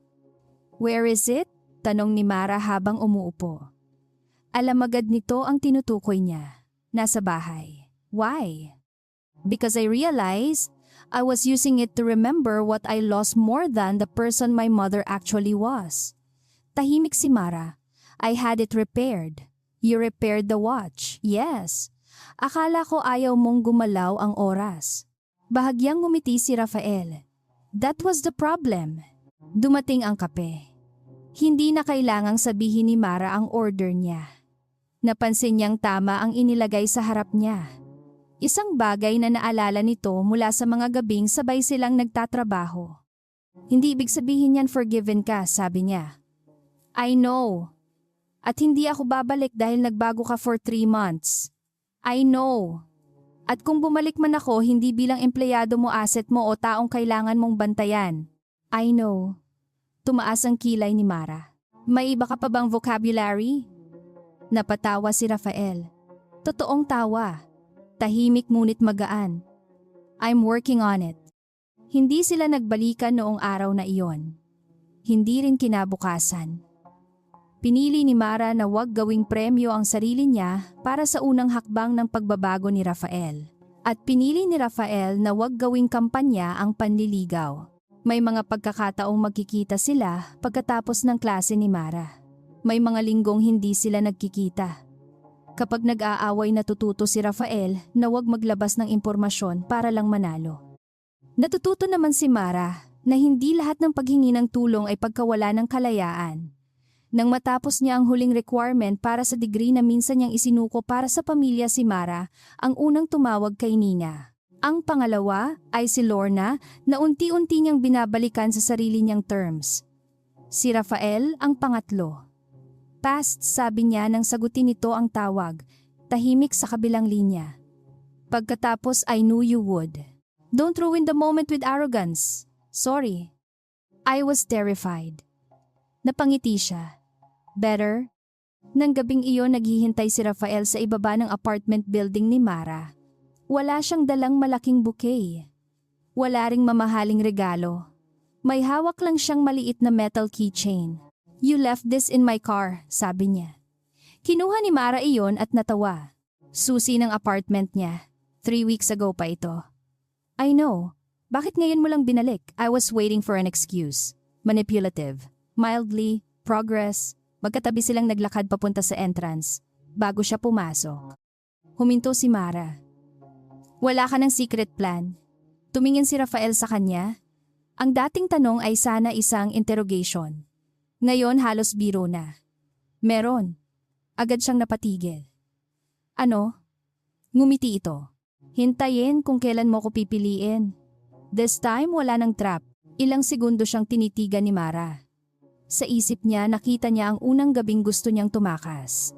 "Where is it?" tanong ni Mara habang umuupo. Alam agad nito ang tinutukoy niya. Nasa bahay. Why? "Because I realized I was using it to remember what I lost more than the person my mother actually was." Tahimik si Mara. "I had it repaired." "You repaired the watch?" "Yes." "Akala ko ayaw mong gumalaw ang oras." Bahagyang ngumiti si Rafael. "That was the problem." Dumating ang kape. Hindi na kailangang sabihin ni Mara ang order niya. Napansin niyang tama ang inilagay sa harap niya. Isang bagay na naalala nito mula sa mga gabing sabay silang nagtatrabaho. "Hindi ibig sabihin yan forgiven ka," sabi niya. "I know. At hindi ako babalik dahil nagbago ka for 3 months. I know. At kung bumalik man ako, hindi bilang empleyado mo, asset mo o taong kailangan mong bantayan." "I know." Tumaas ang kilay ni Mara. "May iba ka pa bang vocabulary?" Napatawa si Rafael. Totoong tawa. Tahimik ngunit magaan. "I'm working on it." Hindi sila nagbalikan noong araw na iyon. Hindi rin kinabukasan. Pinili ni Mara na wag gawing premyo ang sarili niya para sa unang hakbang ng pagbabago ni Rafael. At pinili ni Rafael na wag gawing kampanya ang panliligaw. May mga pagkakataong magkikita sila pagkatapos ng klase ni Mara. May mga linggong hindi sila nagkikita. Kapag nag-aaway, natututo si Rafael na wag maglabas ng impormasyon para lang manalo. Natututo naman si Mara na hindi lahat ng paghingi ng tulong ay pagkawala ng kalayaan. Nang matapos niya ang huling requirement para sa degree na minsan niyang isinuko para sa pamilya, si Mara ang unang tumawag kay Nina. Ang pangalawa ay si Lorna na unti-unti niyang binabalikan sa sarili niyang terms. Si Rafael ang pangatlo. "Past," sabi niya nang sagutin nito ang tawag, tahimik sa kabilang linya. Pagkatapos, "I knew you would. Don't ruin the moment with arrogance. Sorry." I was terrified. Napangiti siya. "Better?" Nang gabing iyon, naghihintay si Rafael sa ibaba ng apartment building ni Mara. Wala siyang dalang malaking bouquet. Wala ring mamahaling regalo. May hawak lang siyang maliit na metal keychain. "You left this in my car," sabi niya. Kinuha ni Mara iyon at natawa. Susi ng apartment niya. 3 weeks ago pa ito. "I know. Bakit ngayon mo lang binalik?" "I was waiting for an excuse." Manipulative. Mildly. Progress. Magkatabi silang naglakad papunta sa entrance. Bago siya pumasok, huminto si Mara. "Wala ka ng secret plan?" Tumingin si Rafael sa kanya. Ang dating tanong ay sana isang interrogation. Ngayon halos biro na. "Meron." Agad siyang napatigil. "Ano?" Ngumiti ito. "Hintayin kung kailan mo ko pipiliin." This time wala ng trap. Ilang segundo siyang tinitigan ni Mara. Sa isip niya, nakita niya ang unang gabing gusto niyang tumakas.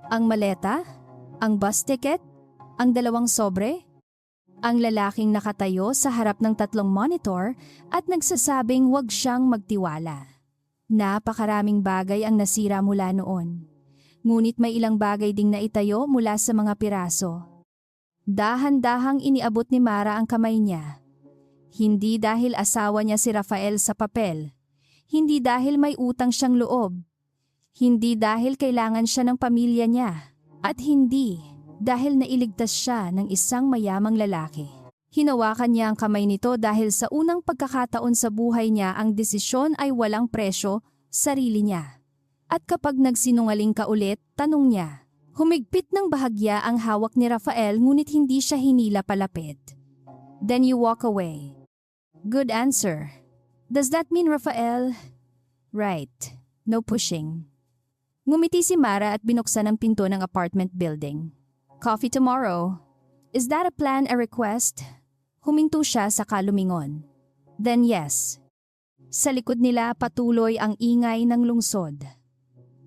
Ang maleta? Ang bus ticket? Ang 2 sobre? Ang lalaking nakatayo sa harap ng 3 monitor at nagsasabing wag siyang magtiwala. Napakaraming bagay ang nasira mula noon. Ngunit may ilang bagay ding naitayo mula sa mga piraso. Dahan-dahang iniabot ni Mara ang kamay niya. Hindi dahil asawa niya si Rafael sa papel. Hindi dahil may utang siyang loob. Hindi dahil kailangan siya ng pamilya niya. At hindi dahil nailigtas siya ng isang mayamang lalaki. Hinawakan niya ang kamay nito dahil sa unang pagkakataon sa buhay niya ang desisyon ay walang presyo, sarili niya. At kapag nagsinungaling ka ulit, tanong niya. Humigpit ng bahagya ang hawak ni Rafael ngunit hindi siya hinila palapit. "Then you walk away." Good answer. Does that mean Rafael? Right. No pushing. Ngumiti si Mara at binuksan ang pinto ng apartment building. "Coffee tomorrow. Is that a plan, a request?" Huminto siya saka lumingon. "Then yes." Sa likod nila patuloy ang ingay ng lungsod.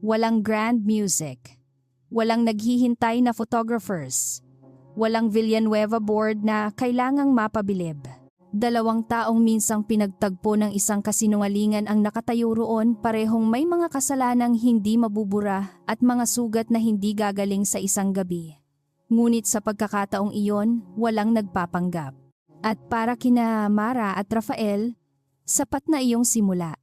Walang grand music. Walang naghihintay na photographers. Walang Villanueva board na kailangang mapabilib. 2 taong minsang pinagtagpo ng isang kasinungalingan ang nakatayo roon, parehong may mga kasalanang hindi mabubura at mga sugat na hindi gagaling sa isang gabi. Ngunit sa pagkakataong iyon, walang nagpapanggap. At para kina Mara at Rafael, sapat na iyong simula.